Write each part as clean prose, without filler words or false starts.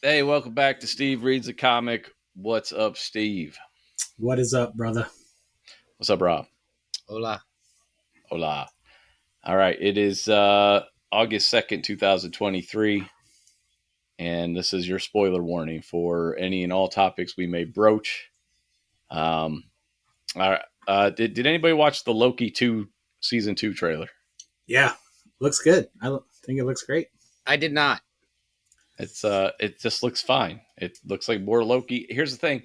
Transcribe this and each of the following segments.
Hey, welcome back to Steve Reads a Comic. What's up, Steve? What is up, brother? What's up, Rob? Hola. Hola. All right, it is August 2nd, 2023, and this is your spoiler warning for any and all topics we may broach. Um, all right, did anybody watch the Loki 2 season 2 trailer? Yeah, looks good. I think it looks great. I did not. It just looks fine. It looks like more Loki. Here's the thing.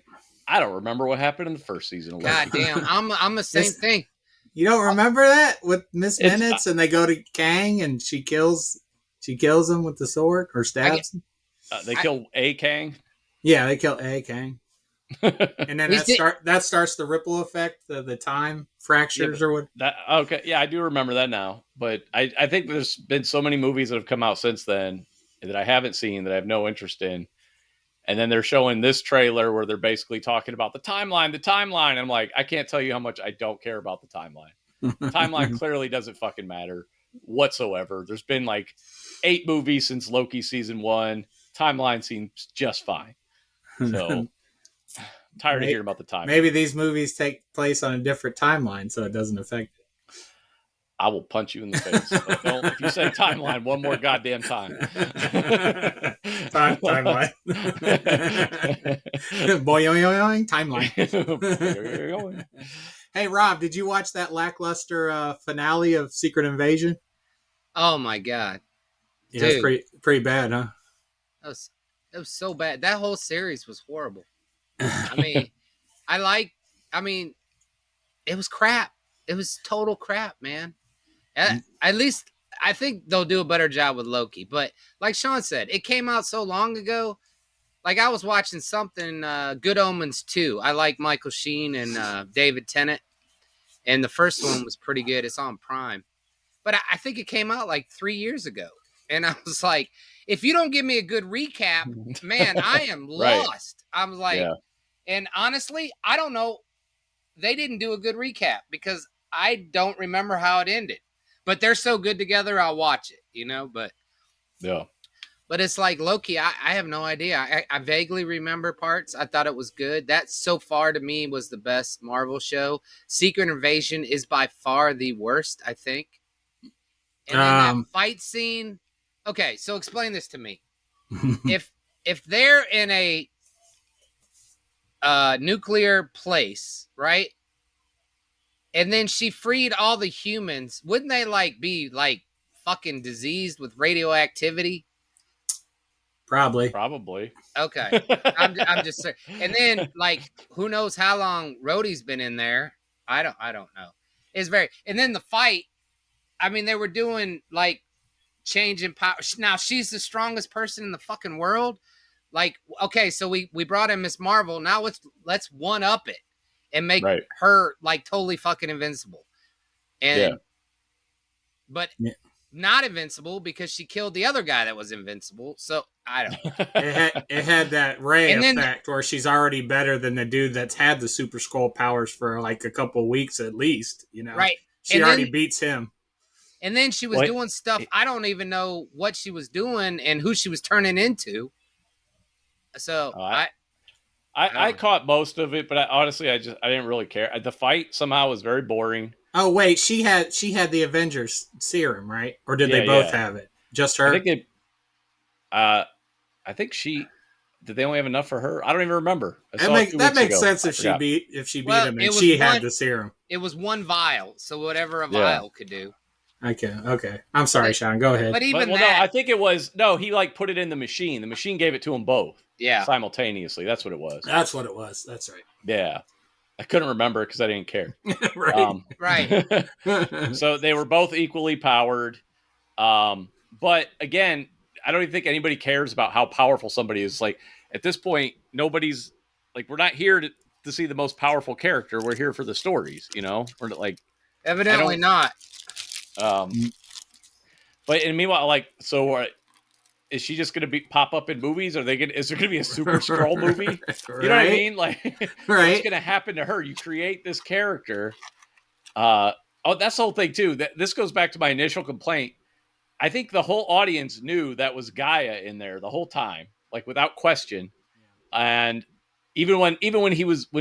I don't remember what happened in the first season of God Loki. damn. I'm the same This, thing. you don't remember that with Miss It's Minutes, and they go to Kang, and she kills him with the sword or I get stabs him. they I, kill a Kang. Yeah, they kill A Kang, and then he's that starts the ripple effect, the time Yeah, fractures or what. that okay. Yeah, I do remember that now. But I think there's been so many movies that have come out since then that I haven't seen that I have no interest in. And then they're showing this trailer where they're basically talking about the timeline, the timeline. And I'm like, I can't tell you how much I don't care about the timeline. The timeline clearly doesn't fucking matter whatsoever. There's been like 8 movies since Loki season 1. Timeline seems just fine. So I'm tired of hearing about the Maybe timeline. these movies take place on a different timeline, so it doesn't affect I will punch you in the face. Don't if you say timeline one more goddamn time. Timeline. Boing, timeline. Hey, Rob, did you watch that lackluster finale of Secret Invasion? Oh my god. Yeah, it's Dude. pretty bad, huh? That was so bad. That whole series was horrible. I mean, I like I mean, it was crap. It was total crap, man. At least I think they'll do a better job with Loki. But like Sean said, it came out so long ago. Like I was watching something Good Omens 2. I like Michael Sheen and David Tennant. And the first one was pretty good. It's on Prime. But I think it came out like 3 years ago. And I was like, if you don't give me a good recap, man, I am Right. lost. I was like, Yeah. and honestly, I don't know. They didn't do a good recap because I don't remember how it ended. But they're so good together, I'll watch it, you know? Yeah. But it's like Loki, I have no idea. I vaguely remember parts. I thought it was good. That so far to me was the best Marvel show. Secret Invasion is by far the worst, I think. And then that Um, fight scene. Okay, so explain this to me. If they're in a nuclear place, right? And then she freed all the humans, wouldn't they like be like fucking diseased with radioactivity? Probably. Probably. Okay. I'm just saying. And then like who knows how long Rhodey's been in there? I don't know. It's very and then the fight, I mean they were doing like changing power. Now she's the strongest person in the fucking world. Like okay, so we brought in Miss Marvel. Now let's one up it and make Right. her like totally fucking invincible. Yeah. And but Yeah. not invincible because she killed the other guy that was invincible. So I don't know. It had that Ray And then effect where she's already better than the dude that's had the Super Skull powers for like a couple weeks at least. right. She And already then beats him. she was Well, doing stuff. I don't even know what she was doing and who she was turning into. So I, I I don't know. caught most of it, but honestly, I didn't really care. The fight somehow was very boring. Oh wait, she had the Avengers serum, right? Or did they Yeah, both yeah. have it? Just I her? think it. Uh, I think she. Did they only have enough for her? I don't even remember. I That saw it make two that weeks makes ago. sense I forgot. if she beat Well, him and she had the serum. it was one vial. So whatever a Yeah. vial could do. Okay. I'm But sorry, it, Sean. Go ahead. but even Well, no, that, I think it was no. He like put it in the machine. The machine gave it to them both yeah. simultaneously. That's what it was. That's what it was. That's Yeah, I couldn't remember because I didn't care. right. Right. So they were both equally powered. But again, I don't even think anybody cares about how powerful somebody is. Like at this point, nobody's like we're not here to see the most powerful character. We're here for the stories. We're like I Evidently don't. not. Um, but and meanwhile, like so. Is she just going to pop up in movies? Are they going? Is there going to be a Super Skrull movie? You know what I Right. mean? Like, what's Right. going to happen to her? You create this character. That's the whole thing too. This goes back to my initial complaint. I think the whole audience knew that was Gaia in there the whole time. like without question. And even when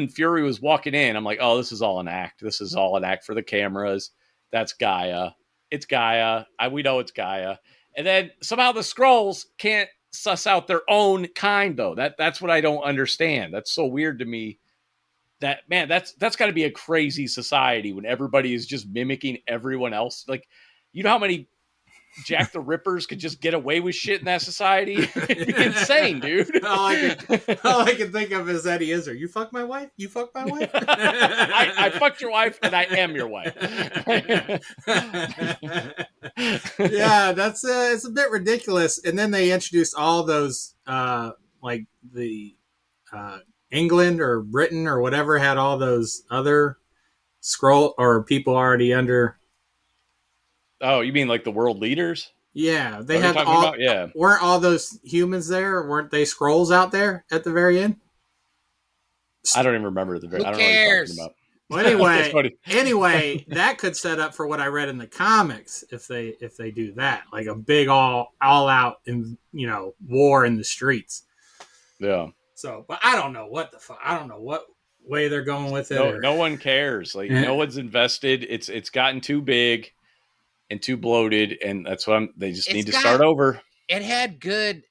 Fury was walking in, I'm like, oh, this is all an act. This is all an act for the cameras. That's Gaia. It's Gaia. We know it's Gaia. And then somehow the Skrulls can't suss out their own kind, though. That's what I don't understand. That's so weird to me. That, man, that's got to be a crazy society when everybody is just mimicking everyone else. Like, you know how many Jack the Rippers could just get away with shit in that society? It'd be insane, dude. all I can think of is Eddie Izzard. You fuck my wife? You fuck my wife? I fucked your wife and I am your wife. Yeah, that's it's a bit ridiculous. And then they introduced all those like the England or Britain or whatever had all those other scroll or people already under. Oh, you mean like the world leaders? Yeah, they have all. About? Yeah, weren't all those humans there? Weren't they scrolls out there at the very end? I don't even remember the very. Who I don't cares? know what Well, anyway, that could set up for what I read in the comics if they do that, like a big all out war in the streets. Yeah. So, but I don't know what the fuck. I don't know what way they're going with it. No one cares. Like no one's invested. It's gotten too big and too bloated, and that's what they just need to start over. It had good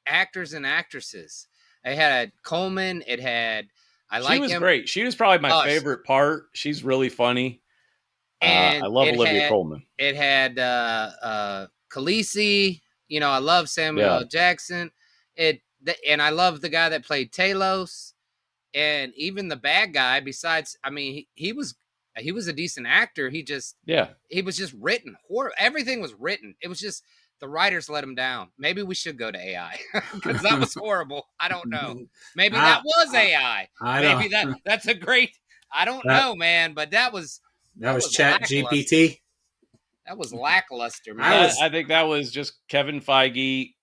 actors and actresses. It had Coleman. It had She was great. She was probably my favorite part. She's really funny. And I love Olivia Colman. It had Khaleesi. You know, I love Samuel L. Jackson. And I love the guy that played Talos. And even the bad guy, besides, I mean, he was a decent actor. He was just written horrible. Everything was written. It was just the writers let him down. Maybe we should go to AI because that was horrible. I don't know. Maybe that was AI. Maybe that's a great. I don't know, man. But that was Chat GPT. That was lackluster, man. I think that was just Kevin Feige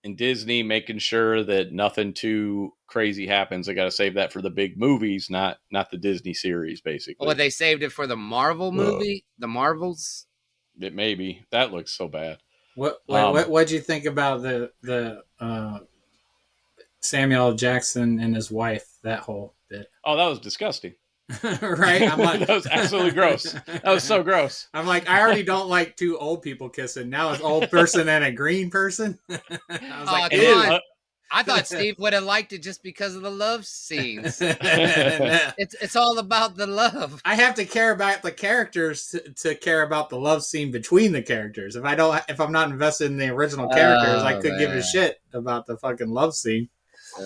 and Disney making sure that nothing too crazy happens. I got to save that for the big movies, not the Disney series, basically. Well, they saved it for the Marvel movie, the Marvels. It may be. That looks so bad. What'd you think about the Samuel L. Jackson and his wife? That whole bit. Oh, that was disgusting. Right? I'm like, that was absolutely gross. That was so gross. I'm like, I already don't like two old people kissing. Now it's old person and a green person. I was like, I thought Steve would have liked it just because of the love scenes. It's all about the love. I have to care about the characters to care about the love scene between the characters. If I'm not invested in the original characters, I could give a shit about the fucking love scene.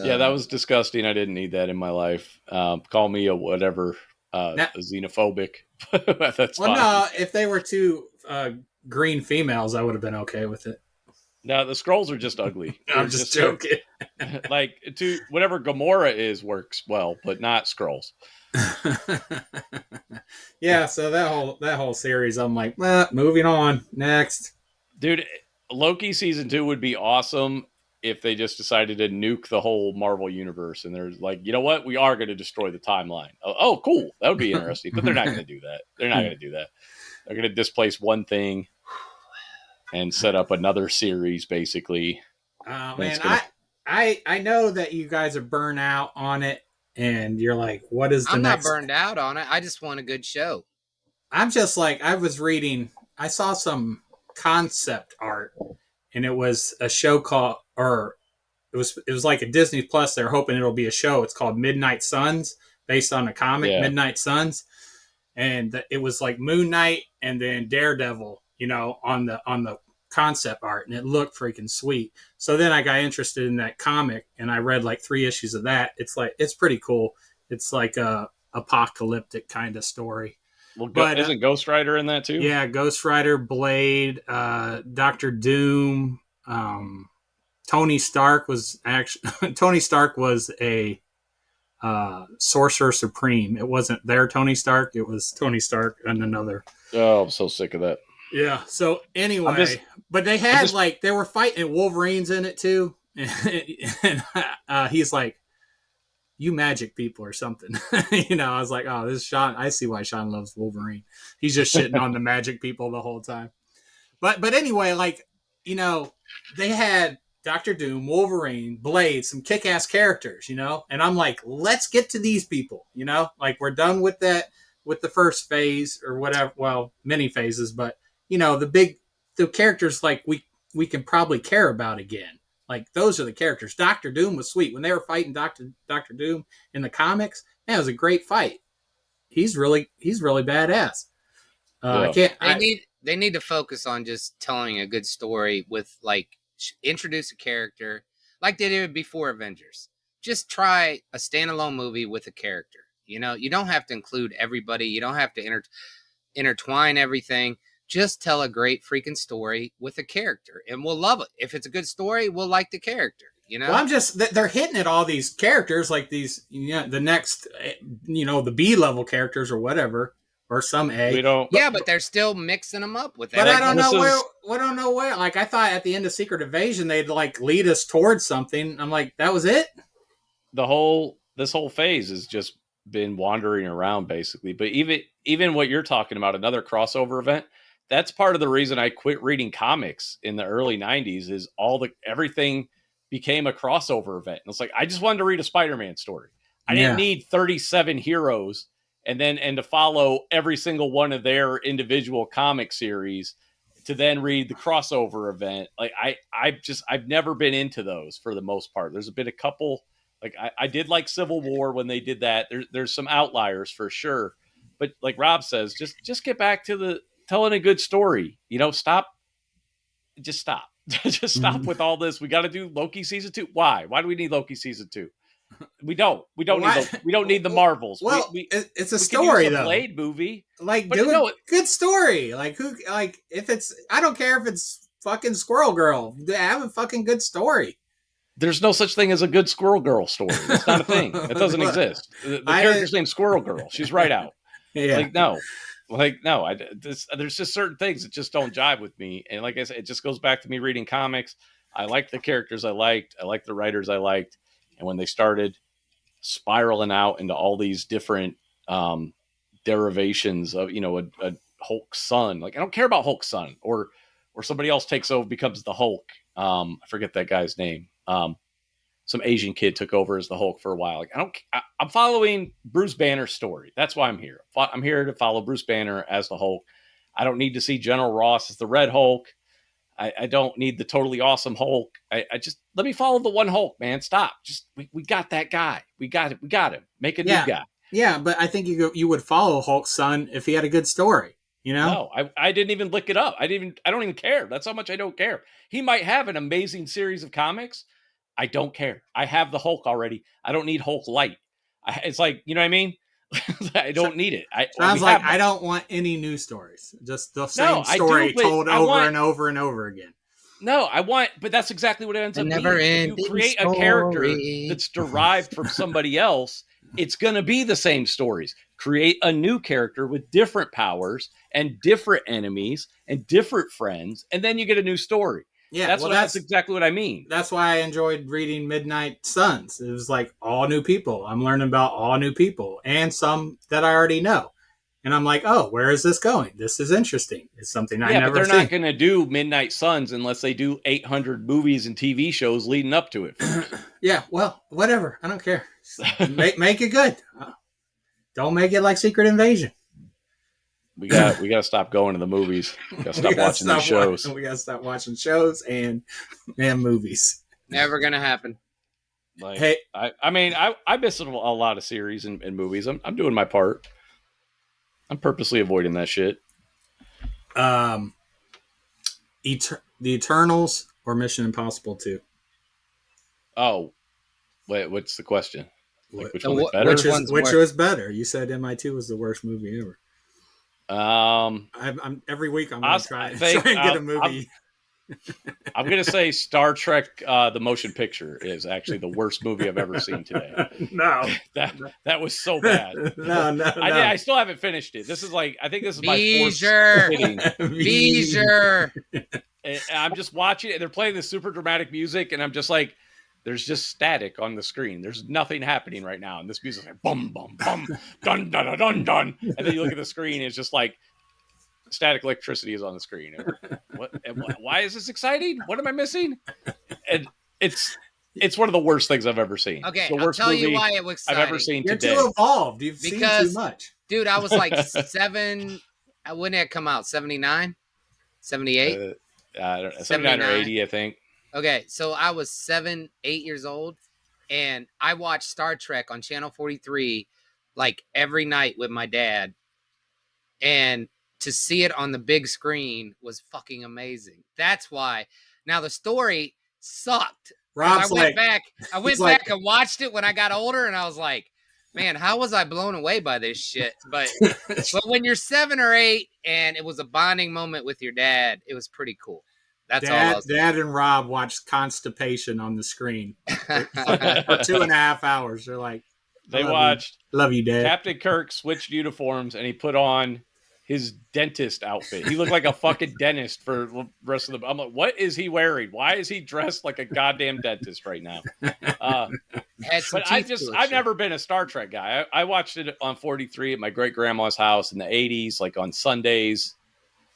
Yeah, that was disgusting. I didn't need that in my life. Call me a whatever, xenophobic. That's fine. No, if they were two green females, I would have been okay with it. No, the Skrulls are just ugly. I'm just joking. Like, whatever Gamora is works well, but not Skrulls. Yeah, so that whole series, I'm like, moving on, next. Dude, Loki season 2 would be awesome if they just decided to nuke the whole Marvel universe and they're like, you know what, we are going to destroy the timeline. Oh, cool, that would be interesting. But they're not going to do that. They're not going to do that. They're going to displace one thing and set up another series, basically. Oh man, I know that you guys are burnt out on it, and you're like, what is the I'm next? not burned out on it. I just want a good show. I'm just like, I saw some concept art, and it was a show called, or it was like a Disney Plus. They're hoping it'll be a show. It's called Midnight Suns, based on a comic, Midnight Suns, and it was like Moon Knight and then Daredevil, on the concept art, and it looked freaking sweet. So then I got interested in that comic, and I read like 3 issues of that. It's pretty cool. It's like a apocalyptic kind of story. Well, isn't Ghost Rider in that too? Yeah, Ghost Rider, Blade, Doctor Doom, Tony Stark was a Sorcerer Supreme. It wasn't their Tony Stark. It was Tony Stark and another. Oh, I'm so sick of that. Yeah. So anyway, but they had they were fighting Wolverines in it too, and he's like, "You magic people or something." I was like, "Oh, this is Sean. I see why Sean loves Wolverine. He's just shitting on the magic people the whole time." But anyway, they had Doctor Doom, Wolverine, Blade, some kick-ass characters, you know? And I'm like, let's get to these people, you know? Like, we're done with that, with the first phase or whatever. Well, many phases, but, you know, the characters like we can probably care about again. Like, those are the characters. Doctor Doom was sweet. When they were fighting Doctor Doom in the comics, man, it was a great fight. He's really badass. I Yeah. can't, They need to focus on just telling a good story with like introduce a character like they did before Avengers. Just try a standalone movie with a character. You know, you don't have to include everybody. You don't have to intertwine everything. Just tell a great freaking story with a character, and we'll love it. If it's a good story, we'll like the character. You know. well, I'm just they're hitting at all these characters like these, you know, the next, you know, the B level characters or whatever, or some We A. don't. Yeah, but they're still mixing them up with But I don't everything. This know where. is I don't know where. Like, I thought at the end of Secret Invasion they'd like lead us towards something. I'm like, that was it. this whole phase has just been wandering around basically. But even what you're talking about, another crossover event, that's part of the reason I quit reading comics in the early 90s is everything became a crossover event. And it's like I just wanted to read a Spider-Man story. I didn't Yeah. need 37 heroes and to follow every single one of their individual comic series to then read the crossover event. Like I've never been into those for the most part. There's been a couple, like I did like Civil War when they did that. There's some outliers for sure. But like Rob says, just get back to the telling a good story. You know, just stop. Just stop with all this. We got to do Loki season 2. Why? Why do we need Loki season 2? We don't. We don't Why- need we don't need the Marvels. Well, we it's a we could story use a though. Blade movie. Like, But do no, a good story. Like, who? Like, if it's, I don't care if it's fucking Squirrel Girl. Have a fucking good story. There's no such thing as a good Squirrel Girl story. That's not a thing. That doesn't Well, exist. The I character's named Squirrel Girl. She's right out. Yeah. Like no, there's just certain things that just don't jive with me. And like I said, it just goes back to me reading comics. I liked the characters I liked. I liked the writers I liked. And when they started spiraling out into all these different derivations of, you know, a Hulk's son, like I don't care about Hulk's son or somebody else takes over, becomes the Hulk. I forget that guy's name. Some Asian kid took over as the Hulk for a while. Like I'm following Bruce Banner's story. That's why I'm here. I'm here to follow Bruce Banner as the Hulk. I don't need to see General Ross as the Red Hulk. I don't need the totally awesome Hulk. I just let me follow the one Hulk, man. Stop. Just we got that guy. We got it. We got him. Make a new guy. Yeah, but I think you would follow Hulk's son if he had a good story. You know? No, I didn't even look it up. I don't even care. That's how much I don't care. He might have an amazing series of comics. I don't care. I have the Hulk already. I don't need Hulk light. It's like, you know what I mean? I don't need it. Sounds like I don't want any new stories. Just the same story told over and over and over again. No, I want, but that's exactly what it ends up being. If you create a character that's derived from somebody else, it's going to be the same stories. Create a new character with different powers and different enemies and different friends, and then you get a new story. Yeah, that's exactly what I mean. That's why I enjoyed reading Midnight Suns. It was like all new people. I'm learning about all new people and some that I already know. And I'm like, oh, where is this going? This is interesting. It's something I never but they're seen. not going to do Midnight Suns unless they do 800 movies and TV shows leading up to it. Yeah, well, whatever. I don't care. Make it good. Don't make it like Secret Invasion. We got to stop going to the movies. We got to stop watching these shows. We got to stop watching shows and movies. Never gonna happen. Like, Hey, I mean, I miss a lot of series and movies. I'm doing my part. I'm purposely avoiding that shit. The Eternals or Mission Impossible 2? Oh, wait, what's the question? Like, which So one is better? Which was better? You said MI2 was the worst movie ever. I'm every week I'm going to try and get a movie. I'm going to say Star Trek: The Motion Picture is actually the worst movie I've ever seen today. No, that was so bad. No. I still haven't finished it. This is like I think this is my fourth sitting. Beezer. And I'm just watching it. They're playing this super dramatic music, and I'm just like, there's just static on the screen. There's nothing happening right now, and this music's like bum bum bum dun dun dun dun dun. And then you look at the screen, and it's just like static electricity is on the screen. What? Why is this exciting? What am I missing? And it's one of the worst things I've ever seen. It's Okay, the I'll worst tell you movie why it was I've ever exciting. seen You're today. too evolved. You've seen too much. Dude, I was like 7. When did it come out? 79? 78? I don't know, 79 or 80, I think. Okay, so I was 7, 8 years old, and I watched Star Trek on Channel 43 like every night with my dad. And to see it on the big screen was fucking amazing. That's why. Now the story sucked. Rob's like, I went back and watched it when I got older, and I was like, man, how was I blown away by this shit? But when you're 7 or 8 and it was a bonding moment with your dad, it was pretty cool. That's all I'll say. Dad and Rob watched Constipation on the screen for 2.5 hours. They're like, they watched Love you, Dad. Captain Kirk switched uniforms, and he put on his dentist outfit. He looked like a fucking dentist for the rest of the. I'm like, what is he wearing? Why is he dressed like a goddamn dentist right now? But I've never been a Star Trek guy. I watched it on 43 at my great grandma's house in the 80s, like on Sundays.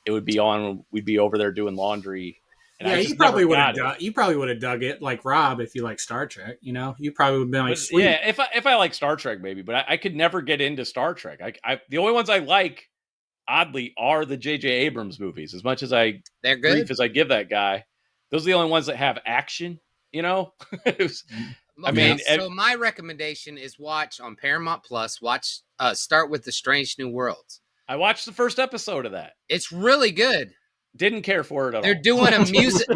It would be on. We'd be over there doing laundry. And yeah, you probably would have dug it like Rob if you like Star Trek. You know, you probably would have been like, sweet. Yeah, if I like Star Trek, maybe, but I could never get into Star Trek. The only ones I like, oddly, are the J.J. Abrams movies. As much as they're good grief as I give that guy, those are the only ones that have action. You know, so my recommendation is watch on Paramount Plus. Start with The Strange New Worlds. I watched the first episode of that. It's really good. Didn't care for it at all. They're doing a music.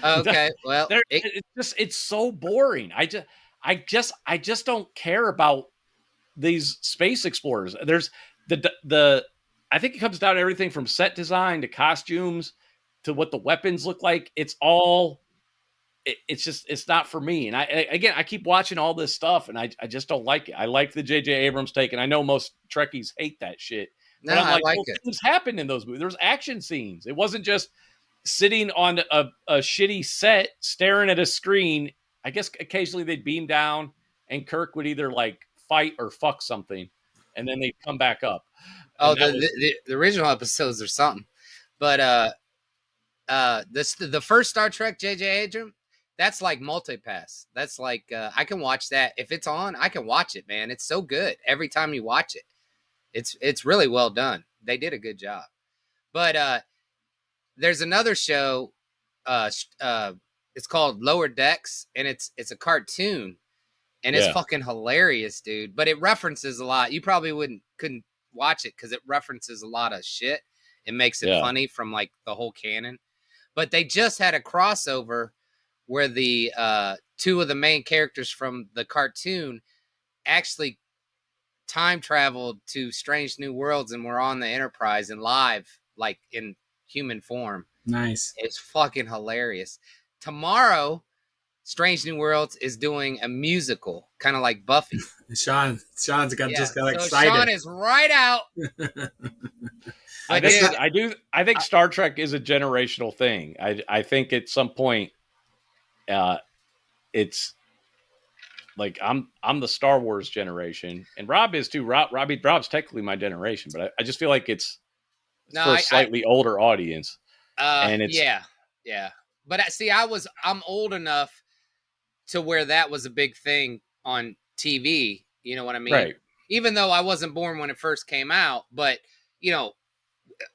Okay, well, it's so boring. I just don't care about these space explorers. There's the I think it comes down to everything from set design to costumes to what the weapons look like. It's all. It's not for me. And I keep watching all this stuff, and I just don't like it. I like the J.J. Abrams take, and I know most Trekkies hate that shit. No, but I'm I like it. Things happened in those movies. There's action scenes. It wasn't just sitting on a shitty set staring at a screen. I guess occasionally they'd beam down, and Kirk would either like fight or fuck something, and then they'd come back up. Oh, the original episodes or something. But the first Star Trek, J.J. Abrams, that's like multipass. That's like I can watch that if it's on. I can watch it, man. It's so good every time you watch it. It's really well done. They did a good job. But there's another show. It's called Lower Decks, and it's a cartoon, and it's fucking hilarious, dude. But it references a lot. You probably couldn't watch it because it references a lot of shit. It makes it funny from like the whole canon. But they just had a crossover where the two of the main characters from the cartoon actually time traveled to Strange New Worlds and were on the Enterprise and live, like in human form. Nice. It's fucking hilarious. Tomorrow, Strange New Worlds is doing a musical, kind of like Buffy. Sean's just got excited. Sean is right out. I think Star Trek is a generational thing. I think at some point, it's like I'm the Star Wars generation, and Rob is too. Rob's technically my generation, but I just feel like it's for a slightly older audience. And it's yeah. But see, I'm old enough to where that was a big thing on TV. You know what I mean? Right. Even though I wasn't born when it first came out, but you know,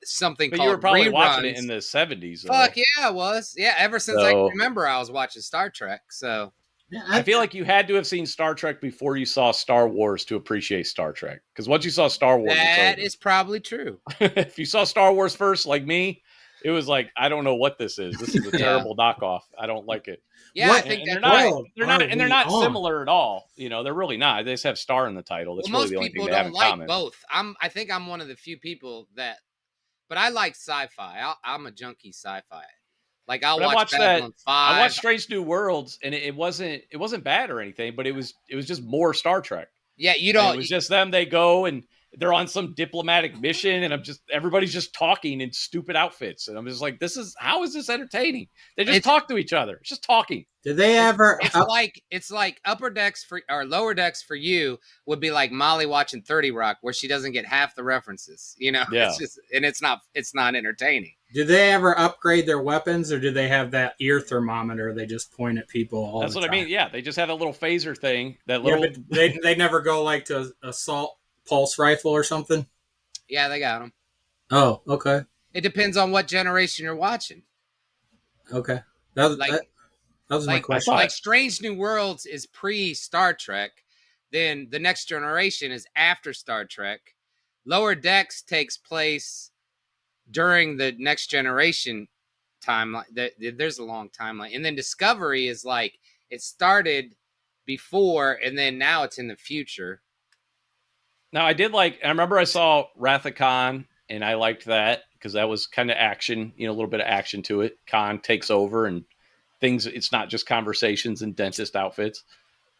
something but called you were probably reruns. watching it in the 70s. Fuck yeah, I was. Yeah, ever since I can remember, I was watching Star Trek. So yeah, I feel like you had to have seen Star Trek before you saw Star Wars to appreciate Star Trek. Because once you saw Star Wars, that is probably true. If you saw Star Wars first, like me, it was like, I don't know what this is. This is a terrible knockoff. I don't like it. Yeah, I think they're not similar at all. You know, they're really not. They just have star in the title. That's really the only thing they have in common. Both. I think I'm one of the few people that, but I like sci-fi. I'm a junkie sci-fi. Like I watched Babylon 5. I watched Strange New Worlds, and it wasn't bad or anything, but it was just more Star Trek. Yeah, you don't. It was just them. They go and they're on some diplomatic mission, and everybody's just talking in stupid outfits, and I'm just like, how is this entertaining? They just talk to each other. It's just talking. Did they ever? It's like upper decks for or lower decks for you would be like Molly watching 30 Rock, where she doesn't get half the references. Yeah. It's just, and it's not entertaining. Did they ever upgrade their weapons, or did they have that ear thermometer? They just point at people all That's the what time? I mean. Yeah, they just have a little phaser thing. That little. But they never go like to assault pulse rifle or something. Yeah, they got them. Oh, okay. It depends on what generation you're watching. Okay, that was my question. Like Strange New Worlds is pre Star Trek, then The Next Generation is after Star Trek. Lower Decks takes place during the Next Generation timeline. There's a long timeline, and then Discovery is like it started before, and then now it's in the future. Now I remember I saw Wrath of Khan, and I liked that because that was kind of action, a little bit of action to it. Khan takes over and things. It's not just conversations and dentist outfits.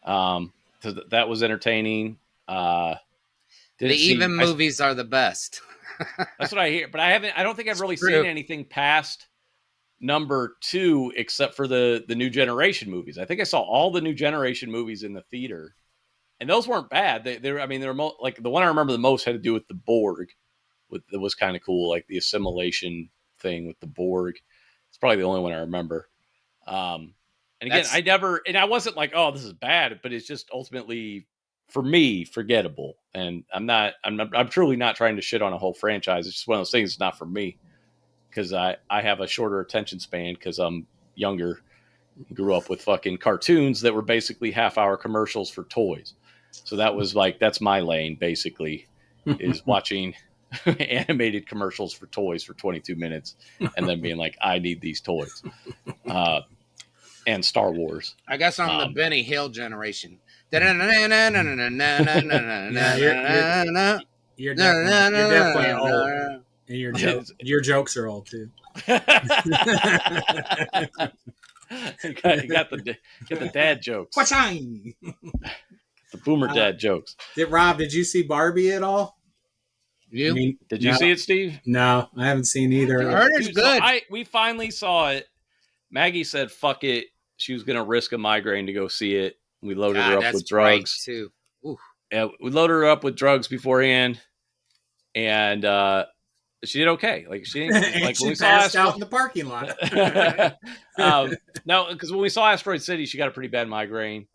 That was entertaining. Movies are the best. That's what I hear, but I don't think I've really seen anything past number 2 except for the New Generation movies. I think I saw all the New Generation movies in the theater, and those weren't bad. They're like the one I remember the most had to do with the Borg. It was kind of cool, like the assimilation thing with the Borg. It's probably the only one I remember. And again, I wasn't like, oh, this is bad, but it's just ultimately for me forgettable. And I'm truly not trying to shit on a whole franchise. It's just one of those things. It's not for me because I have a shorter attention span because I'm younger. Grew up with fucking cartoons that were basically half-hour commercials for toys. So that's my lane basically, is watching animated commercials for toys for 22 minutes and then being like, I need these toys. And Star Wars. I guess I'm the Benny Hill generation. You're definitely old. And your jokes are old too. You got the dad jokes. The boomer dad jokes. Did you see Barbie at all? Did you see it, Steve? No, I haven't seen either. I heard it's good. So we finally saw it. Maggie said, fuck it. She was going to risk a migraine to go see it. We loaded her up with drugs. Too. Yeah, we loaded her up with drugs beforehand. And she did okay. Like she didn't, like she when we passed out in the parking lot. No, because when we saw Asteroid City, she got a pretty bad migraine.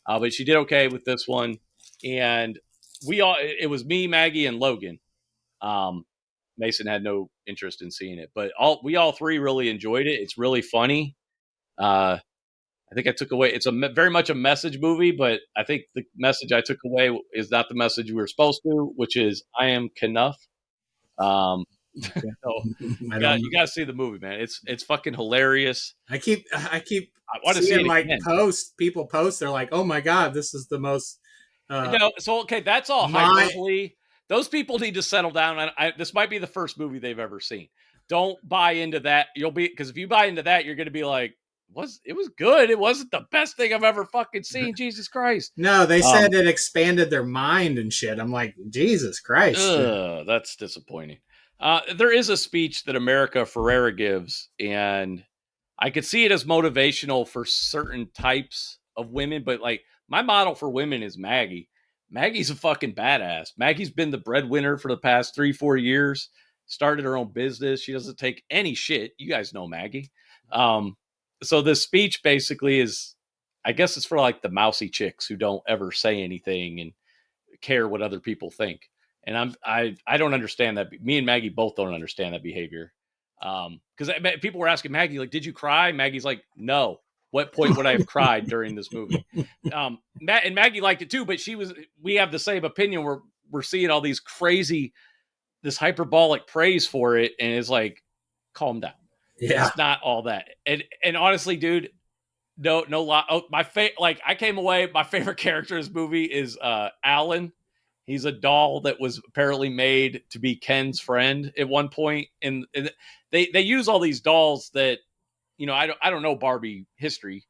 But she did okay with this one. And it was me, Maggie, and Logan. Mason had no interest in seeing it, but we all three really enjoyed it. It's really funny. I think I took away, it's very much a message movie, but I think the message I took away is not the message we were supposed to, which is I am Knuff. So you got to see the movie, man. It's fucking hilarious. I want to see it like people post. They're like, oh my God, this is the most. So okay, that's all hyperbole. Those people need to settle down. This might be the first movie they've ever seen. Don't buy into that. Because if you buy into that, you're going to be like, it was good. It wasn't the best thing I've ever fucking seen. Jesus Christ. No, they said it expanded their mind and shit. I'm like, Jesus Christ. That's disappointing. There is a speech that America Ferrera gives, and I could see it as motivational for certain types of women, but like my model for women is Maggie. Maggie's a fucking badass. Maggie's been the breadwinner for the past 3-4 years, started her own business. She doesn't take any shit. You guys know Maggie. So this speech basically is, I guess it's for like the mousy chicks who don't ever say anything and care what other people think. And I don't understand that. Me and Maggie both don't understand that behavior. Because people were asking Maggie, like, did you cry? Maggie's like, no. What point would I have cried during this movie? And Maggie liked it too, but we have the same opinion. We're seeing all these this hyperbolic praise for it. And it's like, calm down. Yeah. It's not all that. And honestly, dude, no lie. Oh, I came away, my favorite character in this movie is Alan. He's a doll that was apparently made to be Ken's friend at one point. And they use all these dolls that, I don't know Barbie history.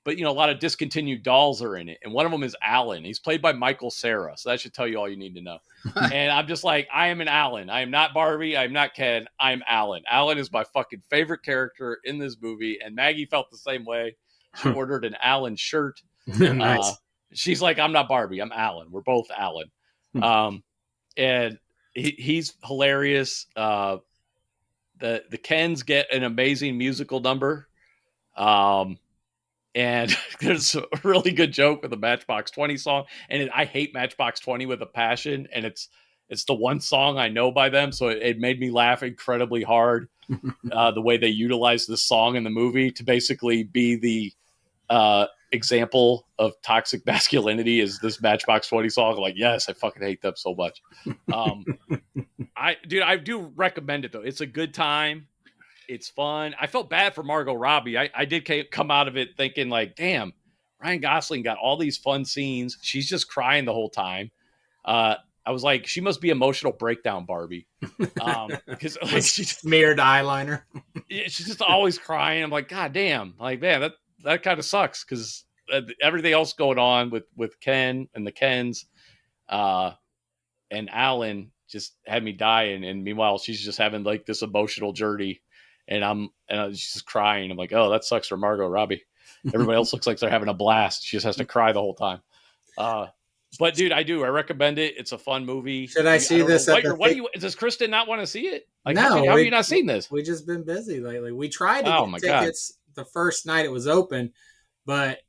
but a lot of discontinued dolls are in it, and one of them is Alan. He's played by Michael Cera, so that should tell you all you need to know. And I'm just like, I am an Alan. I am not Barbie. I am not Ken. I'm Alan. Alan is my fucking favorite character in this movie, and Maggie felt the same way. She ordered an Alan shirt. Nice. She's like, I'm not Barbie. I'm Alan. We're both Alan. And he's hilarious. The Kens get an amazing musical number. And there's a really good joke with the Matchbox 20 song. And I hate Matchbox 20 with a passion. And it's the one song I know by them. So it made me laugh incredibly hard. The way they utilize this song in the movie to basically be the example of toxic masculinity is this Matchbox 20 song. I'm like, yes, I fucking hate them so much. I do recommend it though. It's a good time. It's fun. I felt bad for Margot Robbie. I did come out of it thinking like, damn, Ryan Gosling got all these fun scenes. She's just crying the whole time. I was like, she must be emotional breakdown Barbie. Because like she's smeared eyeliner. She's just always crying. I'm like, God damn. Like, man, that kind of sucks because everything else going on with Ken and the Kens and Alan just had me dying. And meanwhile, she's just having like this emotional journey. And she's just crying. I'm like, oh, that sucks for Margot Robbie. Everybody else looks like they're having a blast. She just has to cry the whole time. But dude, I recommend it. It's a fun movie. Should I see this? Does Kristen not want to see it? Like, no, how have you not seen this? We just been busy lately. We tried to get tickets the first night it was open, but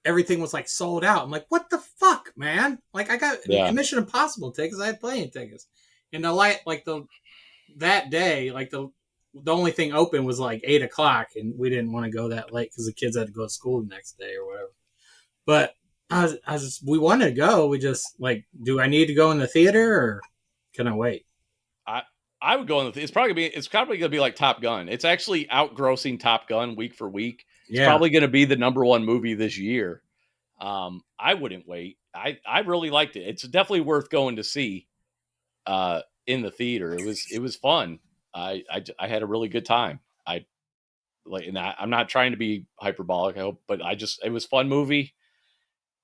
everything was like sold out. I'm like, what the fuck, man? Like I got Mission Impossible tickets. I had plane tickets, and that day, like the only thing open was like 8:00, and we didn't want to go that late because the kids had to go to school the next day or whatever. But we wanted to go. We just like, do I need to go in the theater or can I wait? I would go in the theater. It's probably gonna be like Top Gun. It's actually outgrossing Top Gun week for week. It's probably gonna be the number one movie this year. I wouldn't wait. I really liked it. It's definitely worth going to see in the theater. It was fun. I had a really good time. I'm not trying to be hyperbolic, I hope, but it was a fun movie.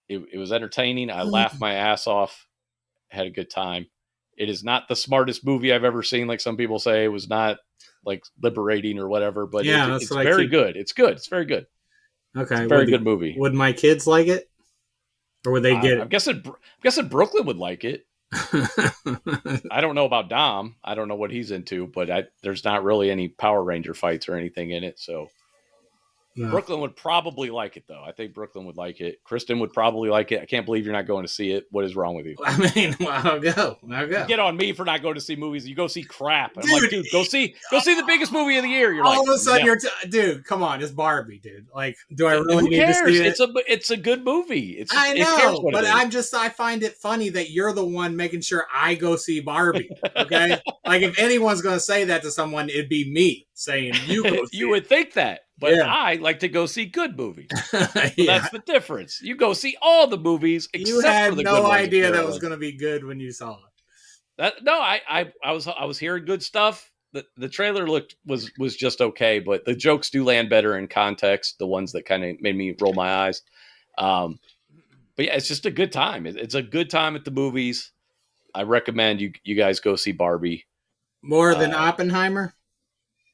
It was entertaining. I laughed my ass off, had a good time. It is not the smartest movie I've ever seen. Like some people say, it was not like liberating or whatever, but it's very good. It's good. It's very good. Okay. It's a very good movie. Would my kids like it? Or would they get it? I'm guessing Brooklyn would like it. I don't know about Dom. I don't know what he's into, but there's not really any Power Ranger fights or anything in it. So no. Brooklyn would probably like it, though. I think Brooklyn would like it. Kristen would probably like it. I can't believe you're not going to see it. What is wrong with you? I mean, well, I'll go. Get on me for not going to see movies. You go see crap. And I'm like, dude, go see the biggest movie of the year. You're all of a sudden, dude, come on, it's Barbie, dude. Like, do I really need to see it? It's a good movie. I know, but I find it funny that you're the one making sure I go see Barbie. Okay, like if anyone's going to say that to someone, it'd be me saying you go. You would think that. But I like to go see good movies. That's the difference. You go see all the movies except you had for the no good idea ones. that was going to be good when you saw it. I was hearing good stuff. The trailer was just okay, but the jokes do land better in context. The ones that kind of made me roll my eyes. But yeah, it's just a good time. It's a good time at the movies. I recommend you guys go see Barbie. More than Oppenheimer.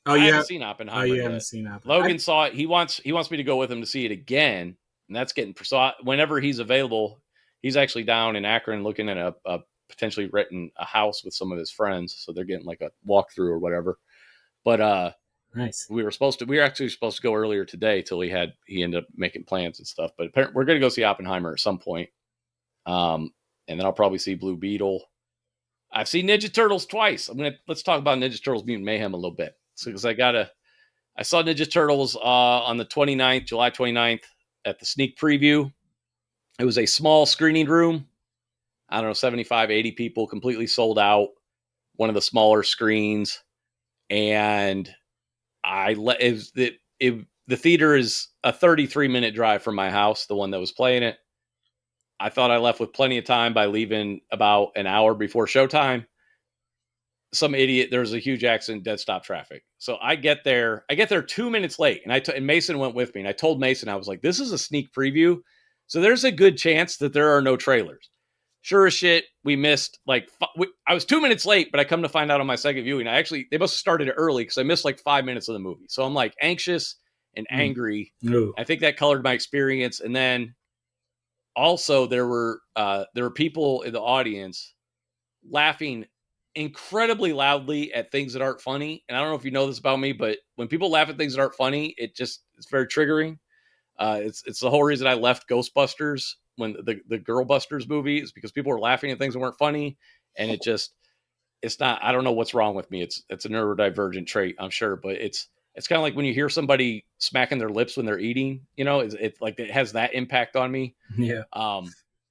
I haven't seen Oppenheimer. You haven't seen Oppenheimer. Logan saw it. He wants me to go with him to see it again, and that's getting so. Whenever he's available, he's actually down in Akron looking at a potentially renting a house with some of his friends. So they're getting like a walkthrough or whatever. But nice. We were actually supposed to go earlier today till he ended up making plans and stuff. But we're going to go see Oppenheimer at some point. And then I'll probably see Blue Beetle. I've seen Ninja Turtles twice. Let's talk about Ninja Turtles Mutant Mayhem a little bit. Because I saw Ninja Turtles on the 29th, July 29th at the sneak preview. It was a small screening room. I don't know, 75, 80 people, completely sold out. One of the smaller screens. And the theater is a 33-minute drive from my house, the one that was playing it. I thought I left with plenty of time by leaving about an hour before showtime. some idiot. There was a huge accident, dead stop traffic. So I get there. I get there 2 minutes late, and and Mason went with me. And I told Mason, I was like, "This is a sneak preview, so there's a good chance that there are no trailers." Sure as shit, we missed I was 2 minutes late, but I come to find out on my second viewing, they must have started it early because I missed like 5 minutes of the movie. So I'm like anxious and angry. Ooh. I think that colored my experience. And then also there were people in the audience laughing incredibly loudly at things that aren't funny. And I don't know if you know this about me, but when people laugh at things that aren't funny, it's very triggering. It's the whole reason I left Ghostbusters when the Girl Busters movie is because people were laughing at things that weren't funny, and it's not. I don't know what's wrong with me. It's a neurodivergent trait, I'm sure, but it's kind of like when you hear somebody smacking their lips when they're eating. It's like it has that impact on me. Yeah.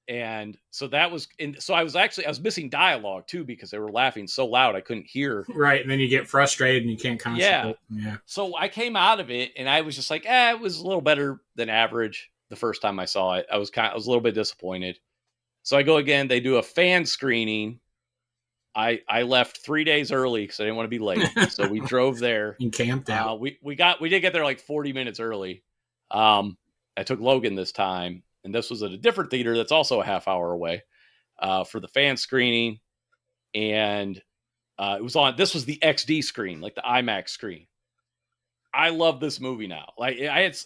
And so that was, so I was missing dialogue too because they were laughing so loud I couldn't hear. Right, and then you get frustrated and you can't concentrate. Yeah. So I came out of it and I was just like, it was a little better than average the first time I saw it. I was a little bit disappointed. So I go again. They do a fan screening. I left 3 days early because I didn't want to be late. So we drove there and camped out. We did get there like 40 minutes early. I took Logan this time, and this was at a different theater that's also a half hour away for the fan screening. And this was the XD screen, like the IMAX screen. I love this movie now. Like I had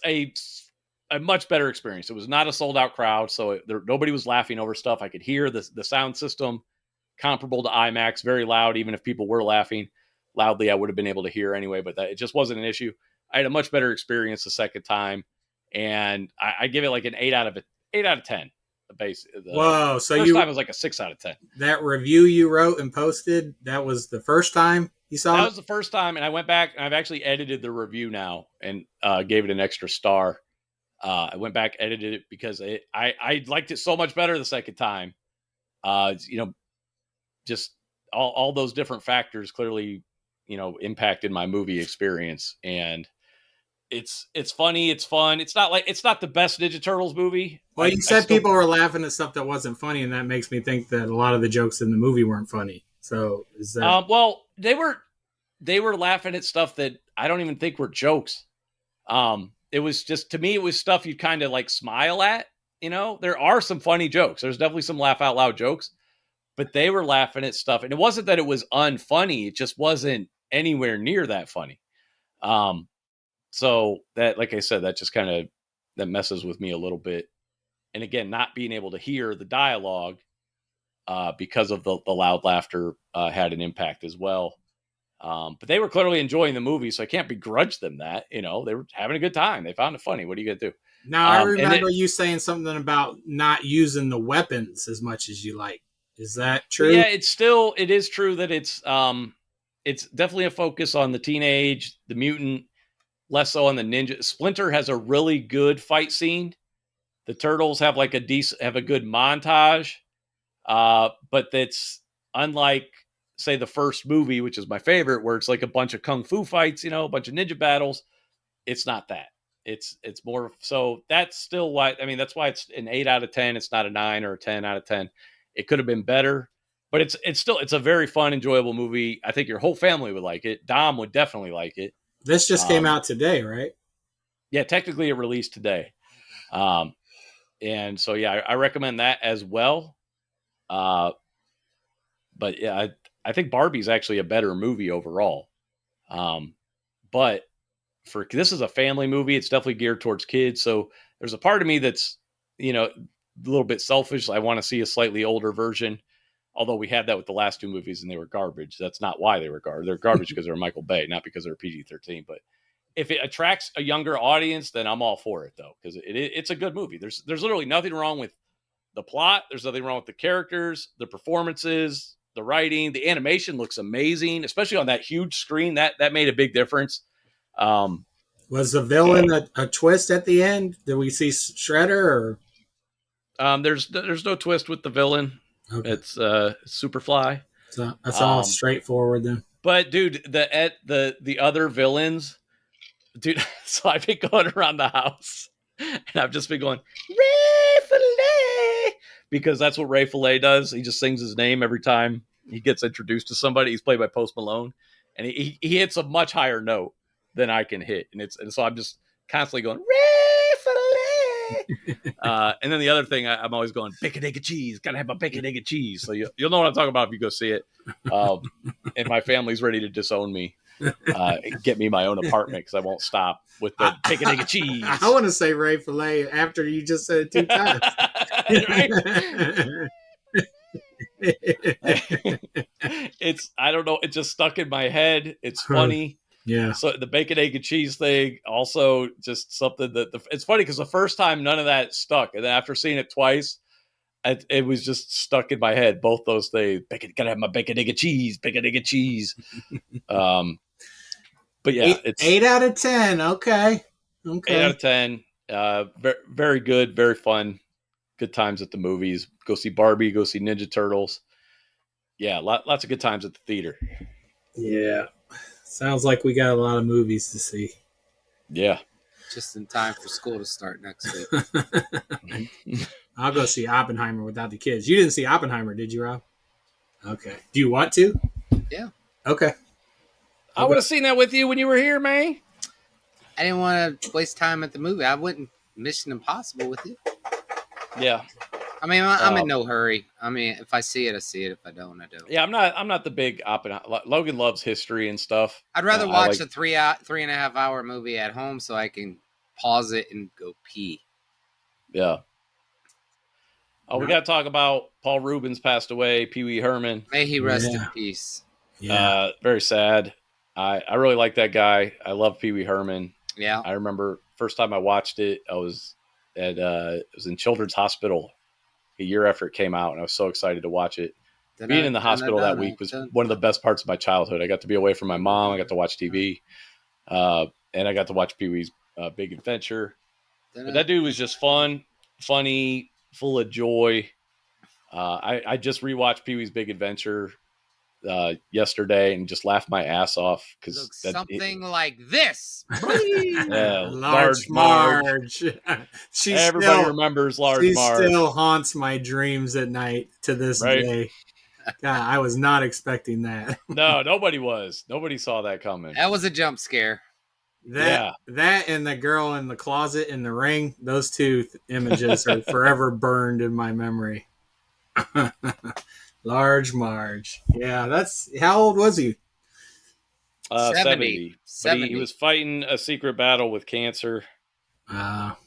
a much better experience. It was not a sold out crowd, so nobody was laughing over stuff. I could hear the sound system comparable to IMAX, very loud. Even if people were laughing loudly, I would have been able to hear anyway. But it just wasn't an issue. I had a much better experience the second time, and I give it like an 8 out of 10. Whoa! So first time was like a 6 out of 10. That review you wrote and posted, that was the first time you saw it? That was the first time, and I went back and I've actually edited the review now and gave it an extra star. I went back, edited it because I liked it so much better the second time. Just all those different factors clearly, impacted my movie experience. And it's funny, it's fun. It's not the best Ninja Turtles movie. Well, you said people were laughing at stuff that wasn't funny, and that makes me think that a lot of the jokes in the movie weren't funny. So is that? Well, they were laughing at stuff that I don't even think were jokes. It was just, to me, it was stuff you'd kind of like smile at. There are some funny jokes. There's definitely some laugh out loud jokes, but they were laughing at stuff, and it wasn't that it was unfunny. It just wasn't anywhere near that funny. So that, like I said, that just kind of, that messes with me a little bit. And again, not being able to hear the dialogue because of the loud laughter had an impact as well. But they were clearly enjoying the movie, so I can't begrudge them that. They were having a good time. They found it funny. What are you going to do? Now, I remember you saying something about not using the weapons as much as you like. Is that true? Yeah, it is true that it's definitely a focus on the teenage, the mutant, less so on the ninja. Splinter has a really good fight scene. The Turtles have like a good montage, but that's unlike, say, the first movie, which is my favorite, where it's like a bunch of kung fu fights, a bunch of ninja battles. It's not that. It's more, so that's still why. I mean, that's why it's an 8 out of 10. It's not a 9 or a 10 out of 10. It could have been better, but it's a very fun, enjoyable movie. I think your whole family would like it. Dom would definitely like it. This just came out today, right? Yeah, technically it released today. And so, yeah, I recommend that as well. But yeah, I think Barbie's actually a better movie overall. But this is a family movie. It's definitely geared towards kids. So there's a part of me that's, a little bit selfish. I want to see a slightly older version. Although we had that with the last 2 movies and they were garbage. That's not why they were garbage. They're garbage because they're Michael Bay, not because they're PG-13. But if it attracts a younger audience, then I'm all for it, though, because it's a good movie. There's literally nothing wrong with the plot. There's nothing wrong with the characters, the performances, the writing. The animation looks amazing, especially on that huge screen. That made a big difference. Was the villain a twist at the end? Did we see Shredder? Or there's no twist with the villain. Okay. It's Superfly. So that's all straightforward then. But dude, the other villains, dude. So I've been going around the house and I've just been going Ray Fillet, because that's what Ray Fillet does. He just sings his name every time he gets introduced to somebody. He's played by Post Malone, and he hits a much higher note than I can hit, and so I'm just constantly going and then the other thing I'm always going bacon egg and cheese. Gotta have my bacon egg and cheese. So you'll know what I'm talking about if you go see it. And my family's ready to disown me, get me my own apartment because I won't stop with the bacon egg and cheese. I want to say Ray Filet after you just said it 2 times. It's I don't know. It just stuck in my head. It's funny. Yeah. So the bacon, egg, and cheese thing also just something that it's funny because the first time none of that stuck, and then after seeing it twice, it was just stuck in my head. Both those things. Bacon, gotta have my bacon, egg, and cheese. Bacon, egg, and cheese. But yeah, it's 8 out of 10. Okay. 8 out of 10. Very, very good. Very fun. Good times at the movies. Go see Barbie. Go see Ninja Turtles. Yeah, lots of good times at the theater. Yeah. Sounds like we got a lot of movies to see. Yeah. Just in time for school to start next week. I'll go see Oppenheimer without the kids. You didn't see Oppenheimer, did you, Rob? Okay. Do you want to? Yeah. Okay. I would have seen that with you when you were here, man. I didn't want to waste time at the movie. I wouldn't Mission Impossible with you. Yeah. I mean, I'm in no hurry. I mean, if I see it, I see it. If I don't, I don't. Yeah, I'm not the big Oppenheimer. Logan loves history and stuff. I'd rather watch a 3.5 hour movie at home so I can pause it and go pee. Yeah. Oh, we got to talk about Paul Reubens passed away. Pee Wee Herman. May he rest in peace. Yeah. Very sad. I really like that guy. I love Pee Wee Herman. Yeah. I remember first time I watched it, I was at it was in Children's Hospital a year after it came out, and I was so excited to watch it. Being in the hospital that week was one of the best parts of my childhood. I got to be away from my mom. I got to watch TV, and I got to watch Pee Wee's Big Adventure. But that dude was just fun, funny, full of joy. I just rewatched Pee Wee's Big Adventure yesterday and just laughed my ass off because something like this. Large Marge. Everybody remembers Large Marge. She still haunts my dreams at night to this day. God, I was not expecting that. No, nobody was. Nobody saw that coming. That was a jump scare. That and the girl in the closet in the ring, those two images are forever burned in my memory. Large Marge. Yeah, that's how old was he? 70. But he was fighting a secret battle with cancer.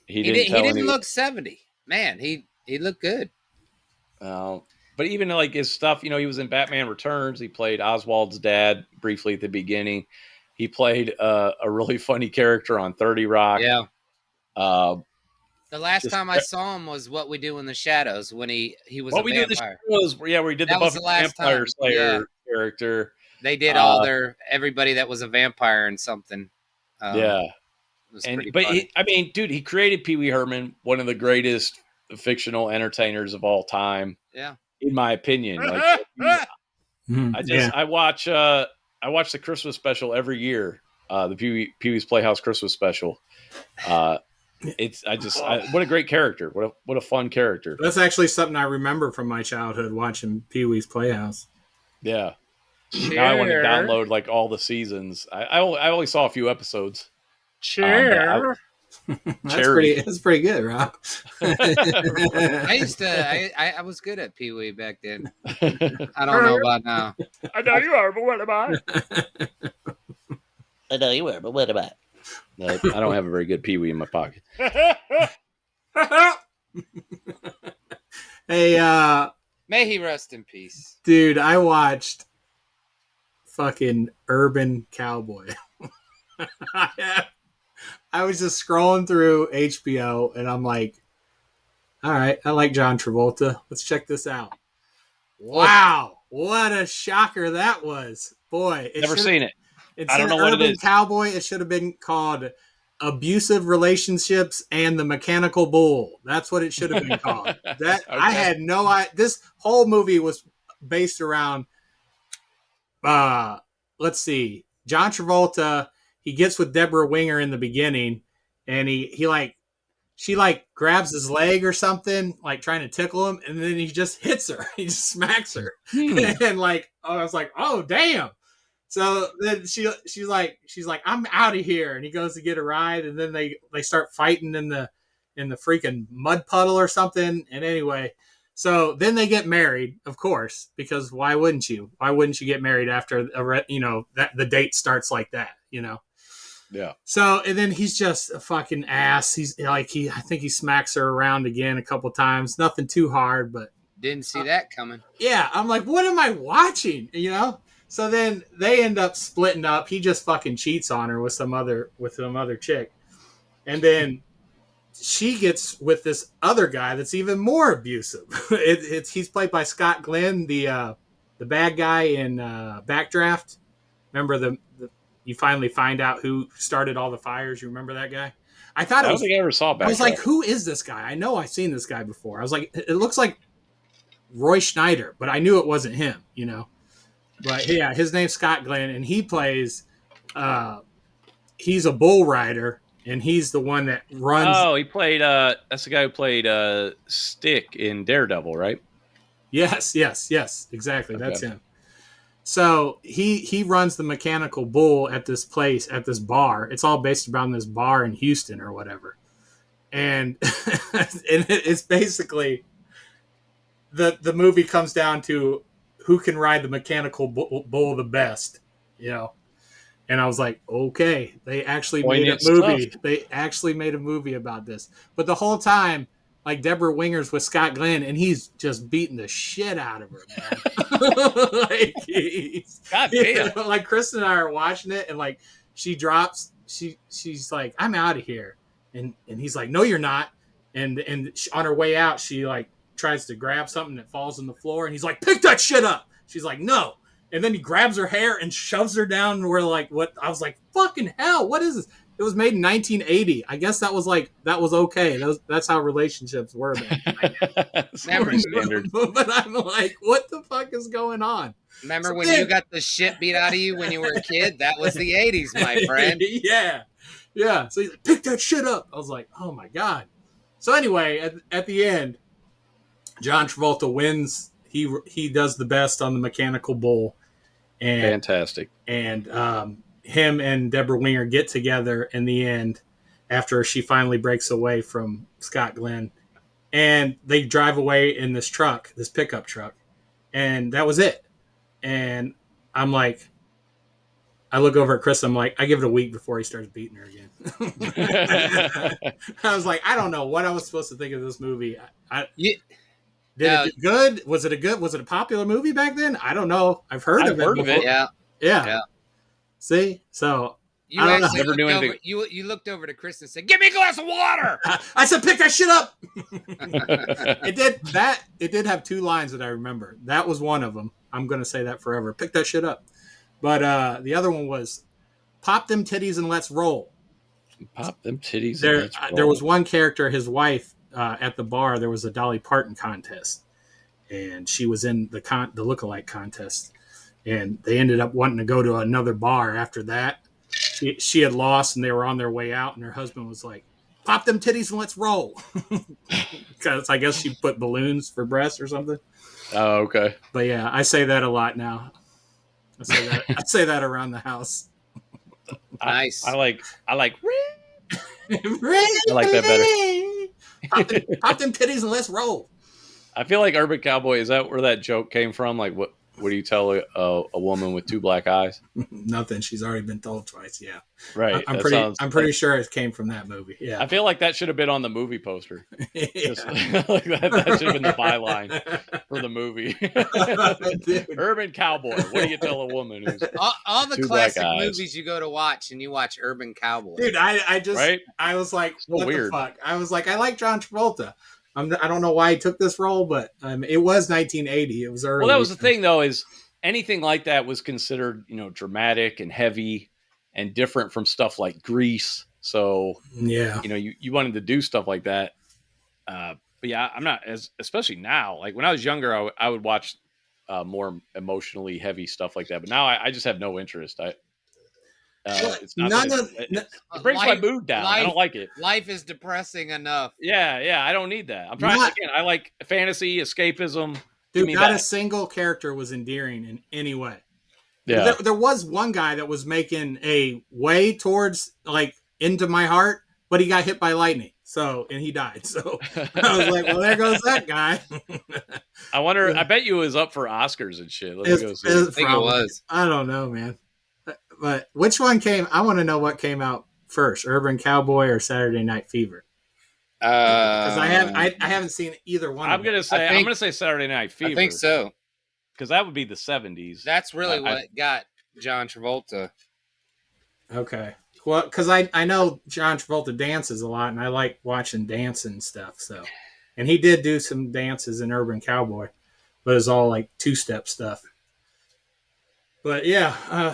He didn't look 70. Man, he looked good. But even like his stuff, he was in Batman Returns. He played Oswald's dad briefly at the beginning. He played a really funny character on 30 Rock. Yeah. The last time I saw him was What We Do in the Shadows when he was a vampire. Where he did the Buffy Vampire Slayer character. They did everybody that was a vampire and something. He created Pee Wee Herman, one of the greatest fictional entertainers of all time. Yeah, in my opinion. I watch the Christmas special every year. The Pee Wee's Playhouse Christmas special. What a great character. What a fun character. That's actually something I remember from my childhood watching Pee Wee's Playhouse. Yeah. Now I want to download like all the seasons. I only saw a few episodes. That's pretty good, Rob. I was good at Pee Wee back then. I don't know about now. I know you are, but what am I? I know you were, but what about? No, I don't have a very good Pee Wee in my pocket. Hey, may he rest in peace. Dude, I watched fucking Urban Cowboy. I was just scrolling through HBO and I'm like, all right, I like John Travolta. Let's check this out. Wow. What a shocker that was. Boy. Never seen it. I don't know what it is. Cowboy, it should have been called Abusive Relationships and the Mechanical Bull. That's what it should have been called. Okay. I had no idea. This whole movie was based around, let's see, John Travolta. He gets with Deborah Winger in the beginning, and he she like grabs his leg or something, like trying to tickle him, and then he just hits her. He just smacks her, and like I was like, oh damn. So then she's like I'm out of here, and he goes to get a ride, and then they start fighting in the freaking mud puddle or something. And anyway, so then they get married, of course, because why wouldn't you? Why wouldn't you get married after that the date starts like that, Yeah. So and then he's just a fucking ass. He's like I think he smacks her around again a couple times. Nothing too hard, but Didn't see that coming. yeah, I'm like, what am I watching? So then they end up splitting up. He just fucking cheats on her with some other chick, and then she gets with this other guy that's even more abusive. He's played by Scott Glenn, the bad guy in Backdraft. Remember you finally find out who started all the fires. You remember that guy? I thought I it don't was. think I ever saw I was like, Backdraft. who is this guy? I know I've seen this guy before. I was like, it looks like Roy Schneider, but I knew it wasn't him. But yeah, his name's Scott Glenn, and he plays. He's a bull rider, and he's the one that runs. Oh, he played. That's the guy who played Stick in Daredevil, right? Yes, exactly. Okay. That's him. So he runs the mechanical bull at this place at this bar. It's all based around this bar in Houston or whatever, and and it's basically the movie comes down to who can ride the mechanical bull the best. And I was like, okay, they actually made a Poignant movie. stuff. They actually made a movie about this. But the whole time, like Deborah Winger's with Scott Glenn, and he's just beating the shit out of her, man. God damn. Like Kristen and I are watching it, and like she drops, she's like, I'm out of here, and he's like, no, you're not. And on her way out, she like tries to grab something that falls on the floor, and he's like, pick that shit up. She's like, no. And then he grabs her hair and shoves her down where like what I was like, fucking hell, what is this? It was made in 1980. I guess that was okay. That's how relationships were then. Never standard. But I'm like, what the fuck is going on? Remember when you got the shit beat out of you when you were a kid? That was the 80s, my friend. Yeah. So he's like, pick that shit up. I was like, oh my God. So anyway, at the end, John Travolta wins. He does the best on the mechanical bull. And, Fantastic. And him and Deborah Winger get together in the end after she finally breaks away from Scott Glenn. And they drive away in this truck, this pickup truck. And that was it. And I'm like, I look over at Chris. I'm like, I give it a week before he starts beating her again. I was like, I don't know what I was supposed to think of this movie. Did it do good? Was it a popular movie back then? I don't know. I've heard of it before. Yeah. See? So you actually never knew anything. You looked over to Chris and said, give me a glass of water. I said, pick that shit up. It did have two lines that I remember. That was one of them. I'm gonna say that forever. Pick that shit up. But the other one was pop them titties and let's roll. Pop them titties. There was one character, his wife, at the bar. There was a Dolly Parton contest, and she was in the lookalike contest, and they ended up wanting to go to another bar after that. She had lost, and they were on their way out, and her husband was like, "Pop them titties and let's roll," because I guess she put balloons for breasts or something. Oh, okay. But yeah, I say that a lot now. I say that around the house. Nice. I like. I like that better. Pop them titties and let's roll. I feel like Urban Cowboy, is that where that joke came from? Like, what do you tell a woman with two black eyes? Nothing. She's already been told twice. Yeah, right. I'm pretty sure it came from that movie. Yeah, I feel like that should have been on the movie poster. Just, like that should have been the byline for the movie. Urban Cowboy. What do you tell a woman who's all the classic movies you go to watch and you watch Urban Cowboy? Dude, I was like, so what weird. The fuck? I was like, I like John Travolta. I don't know why he took this role, but it was 1980. It was early. Well, that was the thing, though, is anything like that was considered, dramatic and heavy and different from stuff like Grease. So, yeah, you wanted to do stuff like that. But yeah, I'm not especially now. Like when I was younger, I would watch more emotionally heavy stuff like that. But now I just have no interest. It's not that it brings my mood down. I don't like it. Life is depressing enough. Yeah, I don't need that. I'm trying Not- again. I like fantasy, escapism. Give Dude, me not that. a single character was endearing in any way. Yeah. There was one guy that was making a way towards like into my heart, but he got hit by lightning. So and he died. So I was like, well, there goes that guy. I wonder. I bet you was up for Oscars and shit. Let's go see. I think it was. I don't know, man. But which one came? I want to know what came out first: Urban Cowboy or Saturday Night Fever? Because I haven't seen either one. I'm gonna say Saturday Night Fever. I think so. Because that would be the 70s. That's really what got John Travolta. Okay. Well, because I know John Travolta dances a lot, and I like watching dance and stuff. So, and he did do some dances in Urban Cowboy, but it's all like two-step stuff. But yeah, I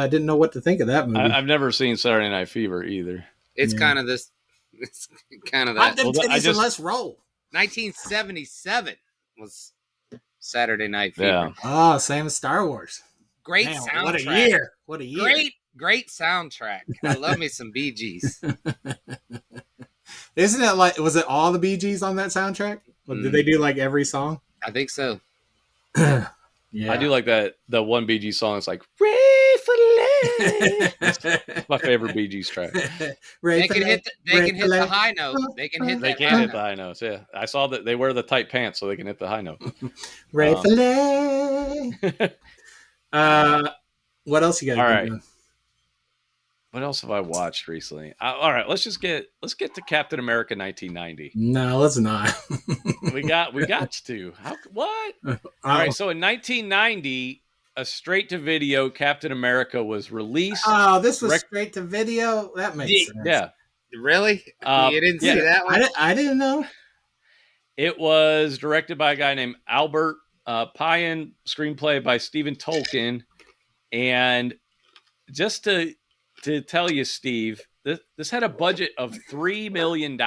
didn't know what to think of that movie. I've never seen Saturday Night Fever either. It's kind of this. It's kind of that. Let's roll. 1977 was Saturday Night Fever. Yeah. Oh, same as Star Wars. Great Man, soundtrack. What a year. What a year. Great soundtrack. I love me some Bee Gees. Isn't it like, was it all the Bee Gees on that soundtrack? Did they do like every song? I think so. Yeah. I do like that. The one Bee Gees song is like, That's my favorite Bee Gees track. They can hit the high note. They can hit hit the high notes. Yeah, I saw that they wear the tight pants so they can hit the high note. What else you got? All right. What else have I watched recently? All right, let's get to Captain America 1990. No, let's not. we got to. What? All right, so in 1990, a straight-to-video Captain America was released. Oh, this was straight to video? That makes sense. Yeah. Really? You didn't see that one? I didn't know. It was directed by a guy named Albert Payan, screenplay by Stephen Tolkien. And just to tell you, Steve, this had a budget of $3 million.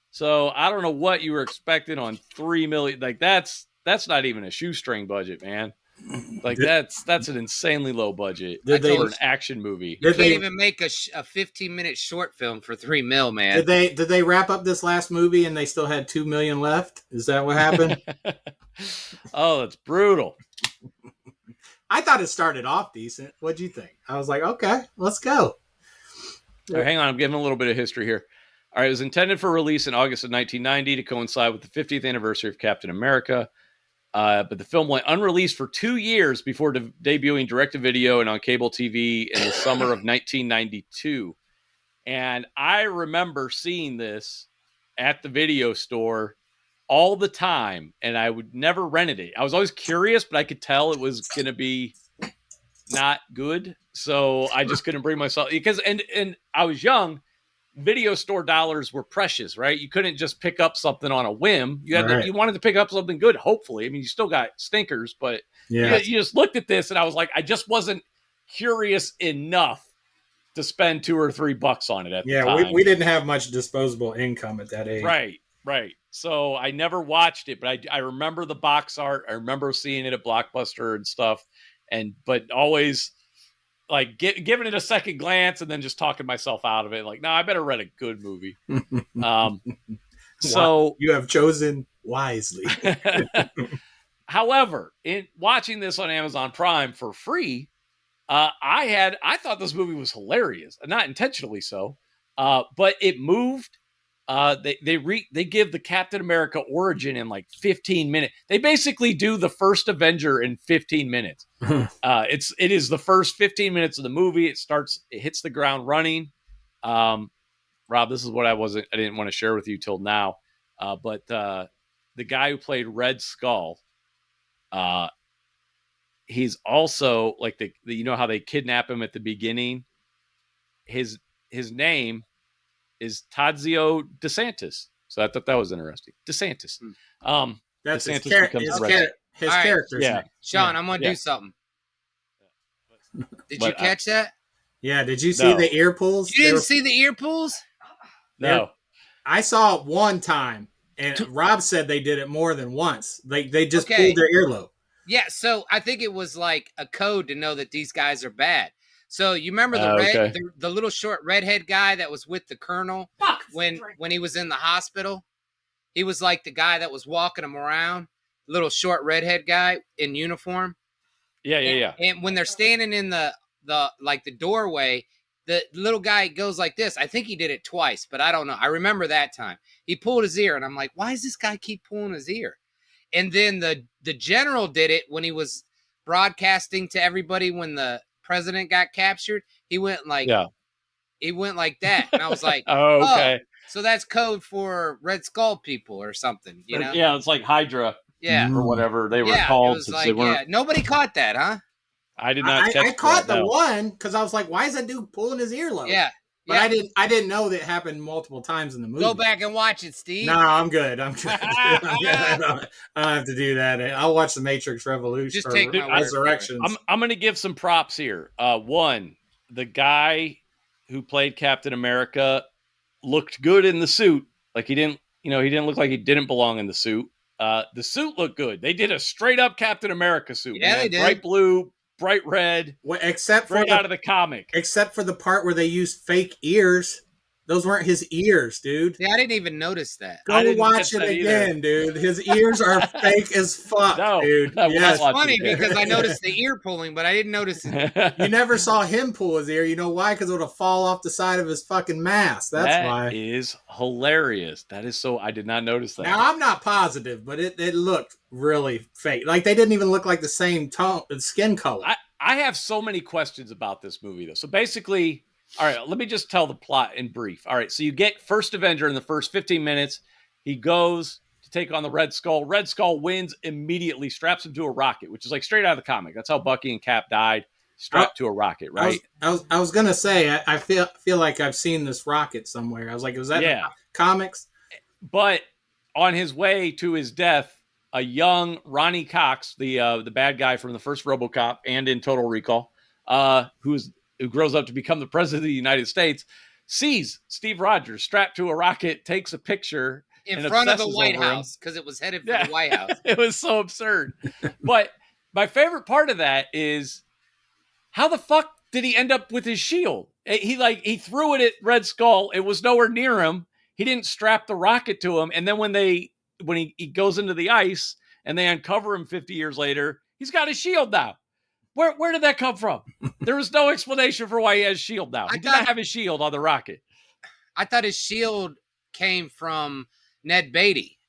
So I don't know what you were expecting on $3 million. Like that's not even a shoestring budget, man. Like that's an insanely low budget for an action movie. You can't even make a 15-minute short film for $3 million, man. Did they wrap up this last movie and they still had $2 million left? Is that what happened? Oh, that's brutal. I thought it started off decent. What'd you think? I was like, okay, let's go. All right, hang on, I'm giving a little bit of history here. All right, it was intended for release in August of 1990 to coincide with the 50th anniversary of Captain America. But the film went unreleased for 2 years before debuting direct-to-video and on cable TV in the summer of 1992. And I remember seeing this at the video store all the time, and I would never rent it. I was always curious, but I could tell it was going to be not good. So I just couldn't bring myself, because and I was young. Video store dollars were precious, right? You couldn't just pick up something on a whim. You had you wanted to pick up something good, hopefully. I mean, you still got stinkers, but you just looked at this and I was like, I just wasn't curious enough to spend $2 or $3 on it at the time. We didn't have much disposable income at that age. Right. So I never watched it, but I remember the box art. I remember seeing it at Blockbuster and stuff, but always like giving it a second glance and then just talking myself out of it. Like, no, I better rent a good movie. So you have chosen wisely. However, in watching this on Amazon Prime for free, I thought this movie was hilarious, not intentionally so, but it moved. They give the Captain America origin in like 15 minutes. They basically do the first Avenger in 15 minutes. It is the first 15 minutes of the movie. It hits the ground running. Rob, this is what I didn't want to share with you till now. But the guy who played Red Skull, he's also like you know how they kidnap him at the beginning. His name is Tadzio DeSantis. So I thought that was interesting. DeSantis. That's DeSantis his character's name. Sean, I'm going to do something. Did you catch that? Yeah. Did you see the ear pulls? You didn't see the ear pulls? No. I saw it one time, and Rob said they did it more than once. They just pulled their earlobe. Yeah, so I think it was like a code to know that these guys are bad. So you remember Okay. the little short redhead guy that was with the colonel Fuck. when he was in the hospital? He was like the guy that was walking him around, little short redhead guy in uniform. Yeah. And when they're standing in the doorway, the little guy goes like this. I think he did it twice, but I don't know. I remember that time. He pulled his ear and I'm like, "Why does this guy keep pulling his ear?" And then the general did it when he was broadcasting to everybody when the president got captured. Yeah. He went like that. And I was like, Oh, "Oh, okay. so that's code for Red Skull people or something, you know?" Yeah, it's like Hydra Yeah. or whatever they were Yeah, it called was since they like, weren't. yeah, nobody caught that, huh? I did not catch I caught that. the No. one because I was like, why is that dude pulling his earlobe? Yeah. But Yeah. I didn't know that happened multiple times in the movie. Go back and watch it, Steve. No, I'm good. I'm good. I don't have to do that. I'll watch the Matrix Revolution Just or take my word for it. Resurrections. I'm going to give some props here. One, the guy who played Captain America looked good in the suit. Like he didn't look like he didn't belong in the suit. The suit looked good. They did a straight up Captain America suit. Yeah, man. they did. Bright blue, bright red. Well, except for Straight out of the comic. Except for the part where they used fake ears. Those weren't his ears, dude. Yeah, I didn't even notice that. I Go didn't watch catch it that either. again, dude. His ears are fake as fuck, No, dude. I will not Yes. watch Funny it again. because I noticed the ear pulling, but I didn't notice it. You never saw him pull his ear. You know why? Because it would have fall off the side of his fucking mask. That's why. That is hilarious. That is so. I did not notice that. Now I'm not positive, but it looked really fake. Like they didn't even look like the same tone, skin color. I have so many questions about this movie though. So basically, all right, let me just tell the plot in brief. All right, so you get First Avenger in the first 15 minutes. He goes to take on the Red Skull. Red Skull wins immediately, straps him to a rocket, which is like straight out of the comic. That's how Bucky and Cap died, strapped to a rocket, right? I was gonna say I feel like I've seen this rocket somewhere. I was like, was that in the comics? But on his way to his death, a young Ronnie Cox, the bad guy from the first RoboCop and in Total Recall, who grows up to become the president of the United States, sees Steve Rogers strapped to a rocket, takes a picture in front of the White House because it was headed for the White House. It was so absurd. But my favorite part of that is how the fuck did he end up with his shield? He threw it at Red Skull. It was nowhere near him. He didn't strap the rocket to him. And then when he goes into the ice and they uncover him 50 years later, he's got a shield now. Where did that come from? There was no explanation for why he has shield now. He did not have his shield on the rocket. I thought his shield came from Ned Beatty.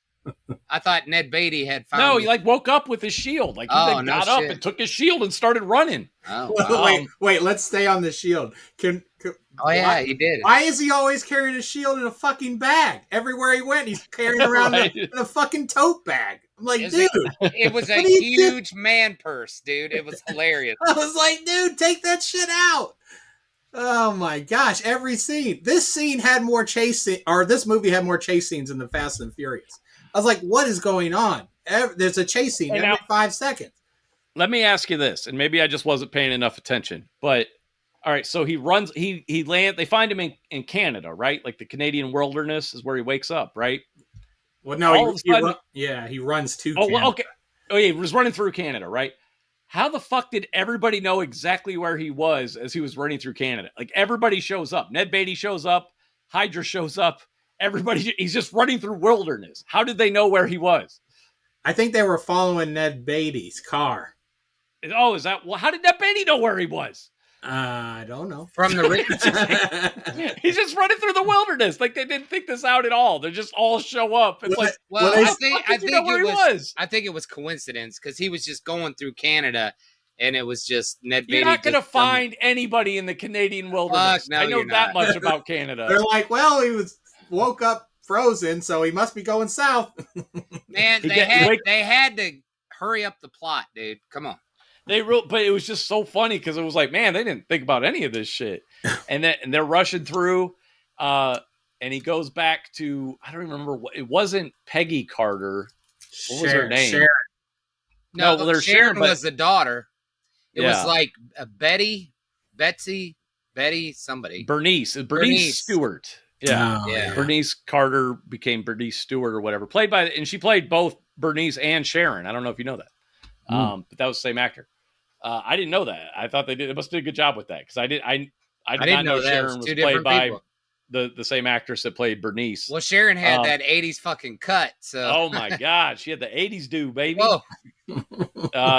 I thought Ned Beatty had found. No, he woke up with his shield. He got up and took his shield and started running. Oh, wow. Wait. Let's stay on the shield. He did. Why is he always carrying his shield in a fucking bag? Everywhere he went, he's carrying around in a fucking tote bag. I'm like, dude. It was a huge man purse, dude. It was hilarious. I was like, dude, take that shit out. Oh my gosh, every scene. This movie had more chase scenes than the Fast and Furious. I was like, what is going on? There's a chase scene every 5 seconds. Let me ask you this, and maybe I just wasn't paying enough attention, but all right, so he runs, he lands, they find him in Canada, right? Like the Canadian wilderness is where he wakes up, right? Well, no, he runs to Canada. Well, okay. Oh, yeah, he was running through Canada, right? How the fuck did everybody know exactly where he was as he was running through Canada? Like, everybody shows up. Ned Beatty shows up. Hydra shows up. Everybody, he's just running through wilderness. How did they know where he was? I think they were following Ned Beatty's car. Oh, is that? Well, how did Ned Beatty know where he was? I don't know. From the he's just running through the wilderness. Like, they didn't think this out at all. They just all show up. It's I think it was coincidence because he was just going through Canada, and it was just Ned Beatty. You're not going to find anybody in the Canadian wilderness. No, I know that much about Canada. They're like, well, woke up frozen, so he must be going south. Man, they had to hurry up the plot, dude. Come on. But it was just so funny because it was like, man, they didn't think about any of this shit. And they're rushing through, and he goes back to, I don't remember it wasn't Peggy Carter. What was her name? Sharon. No, Sharon was the daughter. It was like Betty, somebody. Bernice Stewart. Yeah. Bernice Carter became Bernice Stewart or whatever. And she played both Bernice and Sharon. I don't know if you know that. But that was the same actor. I didn't know that. I thought they must have did a good job with that because I did didn't not know know that. It was Sharon was two played different by people. the same actress that played Bernice. Well, Sharon had that 80s fucking cut. So. Oh my God, she had the 80s do, baby. Whoa.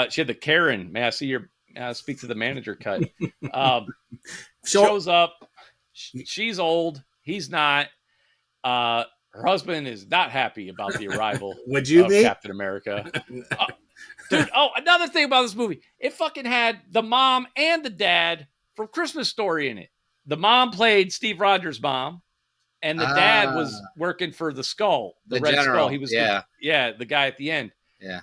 She had the Karen. May I see your speak to the manager cut? Sure. Shows up. She's old. He's not. Her husband is not happy about the arrival Would you of be? Captain America. Dude, another thing about this movie, it fucking had the mom and the dad from Christmas Story in it. The mom played Steve Rogers' mom, and the dad was working for the Skull, the Red general. Skull. He was the guy at the end. Yeah.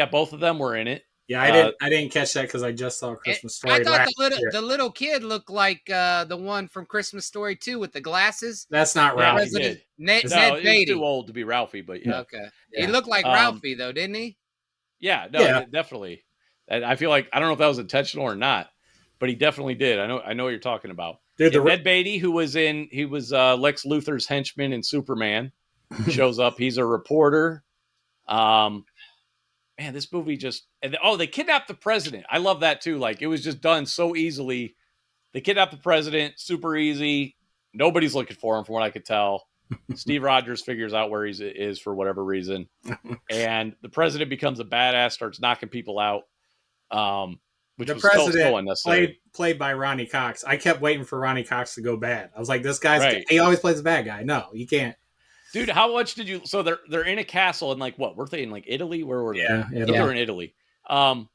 Both of them were in it. Yeah, I didn't catch that because I just saw Christmas Story. I thought the little kid looked like the one from Christmas Story 2 with the glasses. That's not Ralphie. Ned He Beatty. was too old to be Ralphie, but yeah. Okay. Yeah. He looked like Ralphie though, didn't he? Yeah, no, definitely. I feel like I don't know if that was intentional or not, but he definitely did. I know what you're talking about. Dude, Ned Beatty, who was Lex Luthor's henchman in Superman, shows up. He's a reporter. Man, this movie they kidnapped the president. I love that too. Like it was just done so easily. They kidnapped the president, super easy. Nobody's looking for him, from what I could tell. Steve Rogers figures out where he is for whatever reason, and the president becomes a badass, starts knocking people out. Which the was president so unnecessary. Played by Ronnie Cox. I kept waiting for Ronnie Cox to go bad. I was like, this guy's right. He always plays a bad guy. No, you can't. Dude, how much did you? So they're in a castle in like what? Were they in like Italy? Where were they? Yeah, they were in Italy. That's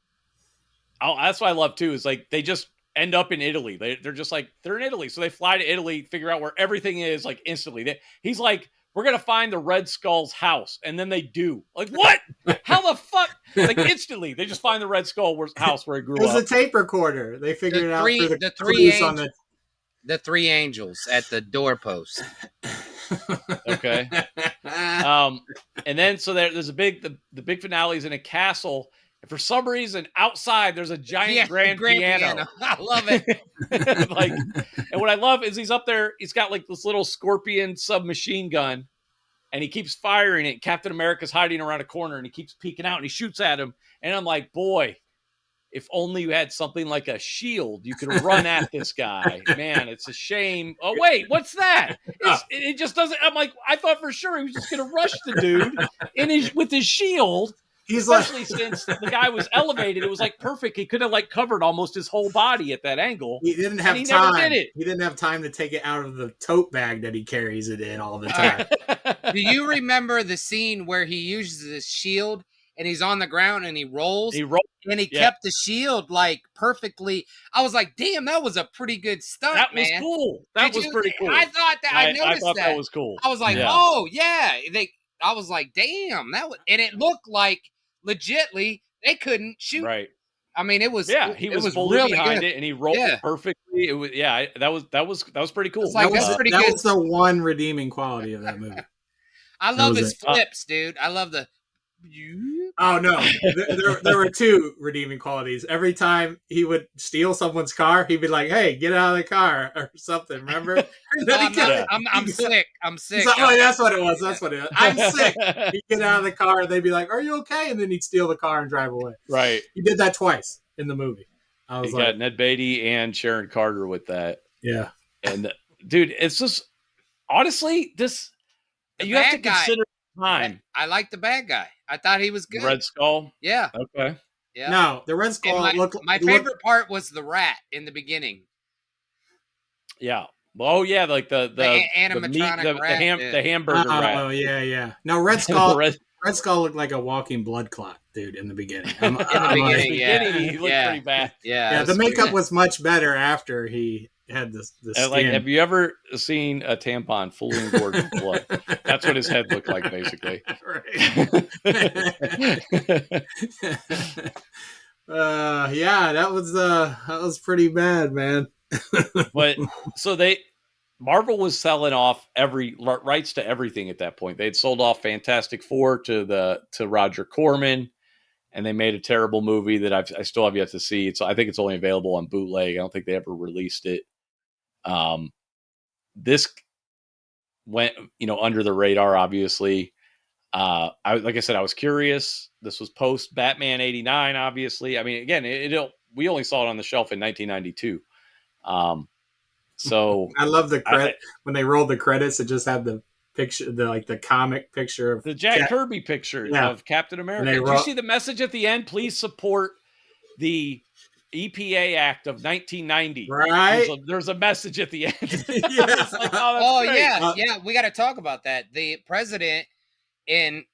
what I love too. Is like they just end up in Italy. They're just like they're in Italy, so they fly to Italy, figure out where everything is like instantly. He's like, we're gonna find the Red Skull's house, and then they do. Like what? How the fuck? Like instantly, they just find the Red Skull house where he grew up. It was a tape recorder. They figured it out through the three angels. The three angels at the doorpost. Okay. And then so there's the big finale's in a castle, and for some reason outside there's a giant grand piano. I love it. And what I love is he's up there, he's got like this little scorpion submachine gun, and he keeps firing it. Captain America's hiding around a corner, and he keeps peeking out, and he shoots at him. And I'm like, boy, if only you had something like a shield, you could run at this guy. Man, it's a shame. Oh, wait, what's that? It just doesn't. I'm like, I thought for sure he was just going to rush the dude with his shield. Especially since the guy was elevated. It was like perfect. He could have like covered almost his whole body at that angle. He didn't have time. Never did it. He didn't have time to take it out of the tote bag that he carries it in all the time. Do you remember the scene where he uses his shield and he's on the ground and he rolls? And he kept the shield like perfectly. I was like, damn, that was a pretty good stunt, that was cool. That was pretty cool. I thought that. I noticed that was cool. I was like, oh yeah. I was like, damn, and it looked like legitly they couldn't shoot. Right. I mean, it was. Yeah, he was fully really behind it, and he rolled perfectly. It was that was pretty cool. That was the one redeeming quality of that movie. I love his flips, dude. I love the. Oh no, there were two redeeming qualities. Every time he would steal someone's car, he'd be like, "Hey, get out of the car" or something. Remember? I'm sick. I'm sick. Like, oh, that's what it was. That's what it was. I'm sick. He'd get out of the car, and they'd be like, "Are you okay?" And then he'd steal the car and drive away. Right. He did that twice in the movie. I got Ned Beatty and Sharon Carter with that. Yeah. And dude, it's just honestly you have to consider time. I like the bad guy. I thought he was good. Red Skull? Yeah. Okay. Yeah. No, the Red Skull my favorite part was the rat in the beginning. Yeah. Oh yeah, like the animatronic rat. The hamburger rat. Oh yeah. No, Red Skull Red Skull looked like a walking blood clot, dude, in the beginning. In the beginning, he looked pretty bad. Yeah, the makeup was much better after he had the skin. Like, have you ever seen a tampon fully engorged with blood? That's what his head looked like, basically. Yeah, that was pretty bad, man. But so Marvel was selling off rights to everything at that point. They'd sold off Fantastic Four to Roger Corman, and they made a terrible movie that I still have yet to see. I think it's only available on bootleg. I don't think they ever released it. This went, under the radar, obviously. Like I said, I was curious. This was post Batman '89, obviously. I mean, again, we only saw it on the shelf in 1992. So I love the I, credit when they rolled the credits. It just had the picture, the comic picture of the Jack Kirby picture Yeah. of Captain And America. they Did you wrote- see the message at the end? Please support the EPA Act of 1990. right. There's a message at the end. Yeah. It's like, oh, that's Oh great. yeah, we got to talk about that. The president in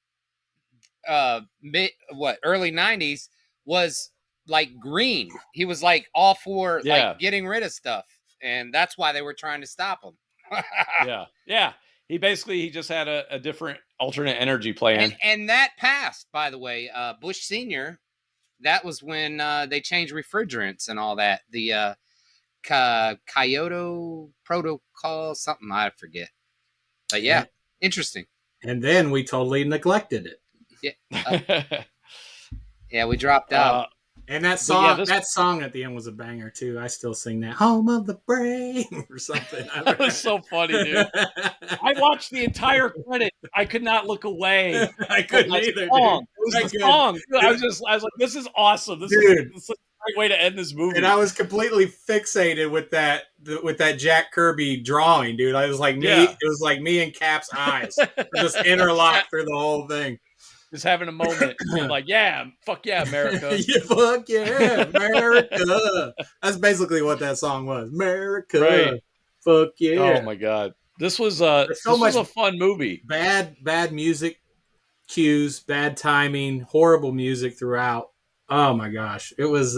early 90s was like green. He was like all for Yeah. like getting rid of stuff, and that's why they were trying to stop him. Yeah. He just had a different alternate energy plan. And that passed, by the way. Bush Senior, that was when they changed refrigerants and all that. The Kyoto Protocol, something I forget. But yeah, interesting. And then we totally neglected it. Yeah, we dropped out. And that song, that song at the end was a banger too. I still sing that "Home of the Brave" or something. That was so funny, dude. I watched the entire credit. I could not look away. I couldn't either. Song. It was the song. I was like, this is awesome. This is a great way to end this movie. And I was completely fixated with that Jack Kirby drawing, dude. I was like me. Yeah. It was like me and Cap's eyes just interlocked through the whole thing. Just having a moment. Like, yeah, fuck yeah, America. Yeah, fuck yeah, America. That's basically what that song was. America. Right. Fuck yeah. Oh my god. This was was a fun movie. Bad music cues, bad timing, horrible music throughout. Oh my gosh. It was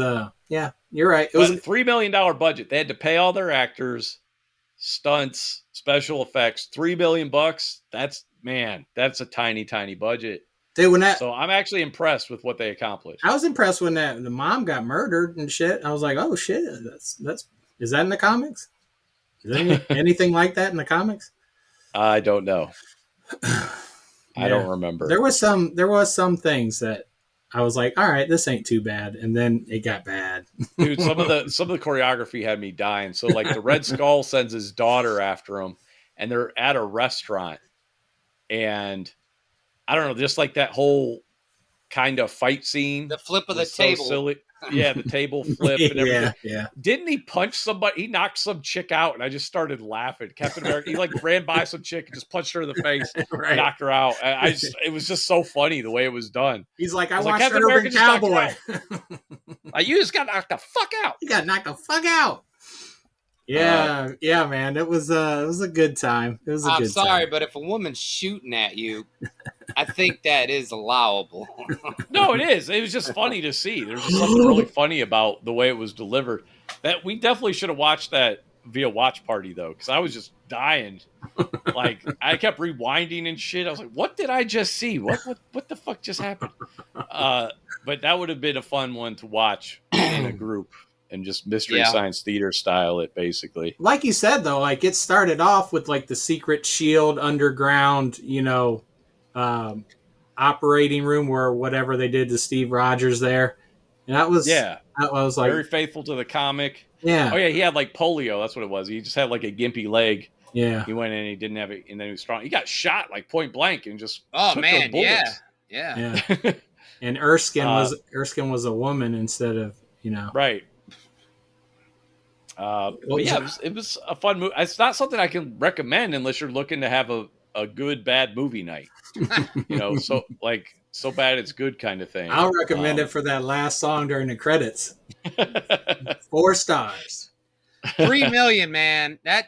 yeah, you're right. It was a $3 million budget. They had to pay all their actors, stunts, special effects. $3 million. That's a tiny budget. Dude, so I'm actually impressed with what they accomplished. I was impressed when the mom got murdered and shit. I was like, oh shit, that's is that in the comics? Is there anything like that in the comics? I don't know. Yeah. I don't remember. There was some things that I was like, all right, this ain't too bad, and then it got bad. Dude, some of the choreography had me dying. So like the Red Skull sends his daughter after him, and they're at a restaurant, and I don't know, just like that whole kind of fight scene. The flip of the table. Silly. Yeah, the table flip and everything. Yeah. Didn't he punch somebody? He knocked some chick out, and I just started laughing. Captain America, he like ran by some chick and just punched her in the face, right. Knocked her out. It was just so funny the way it was done. He's like, I was watched like, Urban Cowboy. You just got knocked the fuck out. You got knocked the fuck out. Yeah, man. It was a good time. It was a good time. I'm sorry, but if a woman's shooting at you, I think that is allowable. No, it is. It was just funny to see. There's just something really funny about the way it was delivered. That we definitely should have watched that via watch party though, because I was just dying. Like I kept rewinding and shit. I was like, "What did I just see? What the fuck just happened?" But that would have been a fun one to watch in a group. And just Mystery Science Theater style it, basically. Like you said, though, like it started off with like the secret SHIELD underground, operating room where whatever they did to Steve Rogers there. And that was like very faithful to the comic. Yeah. Oh, yeah, he had like polio. That's what it was. He just had like a gimpy leg. Yeah. He went in and he didn't have it, and then he was strong. He got shot like point blank and just took man, bullets. Yeah. And Erskine was a woman instead of, Right. But yeah, it was a fun movie. It's not something I can recommend unless you're looking to have a good bad movie night. So bad it's good kind of thing. I'll recommend it for that last song during the credits. 4 stars. 3 million, man. That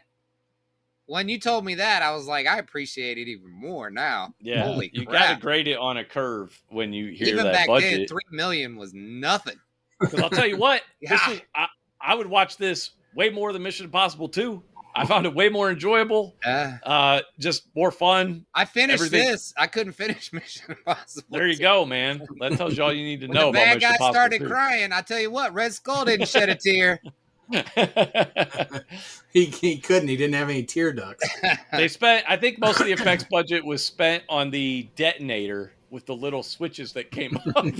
when you told me that, I was like, I appreciate it even more now. Yeah, holy you crap. Gotta grade it on a curve when you hear even that back budget. then, 3 million was nothing. Because I'll tell you what, I would watch this way more than Mission Impossible 2. I found it way more enjoyable, just more fun. I finished this. I couldn't finish Mission Impossible. There you go, man. That tells you all you need to know the about bad Mission guy Impossible started 2. crying. I tell you what, Red Skull didn't shed a tear. He couldn't. He didn't have any tear ducts. I think most of the effects budget was spent on the detonator with the little switches that came up. That's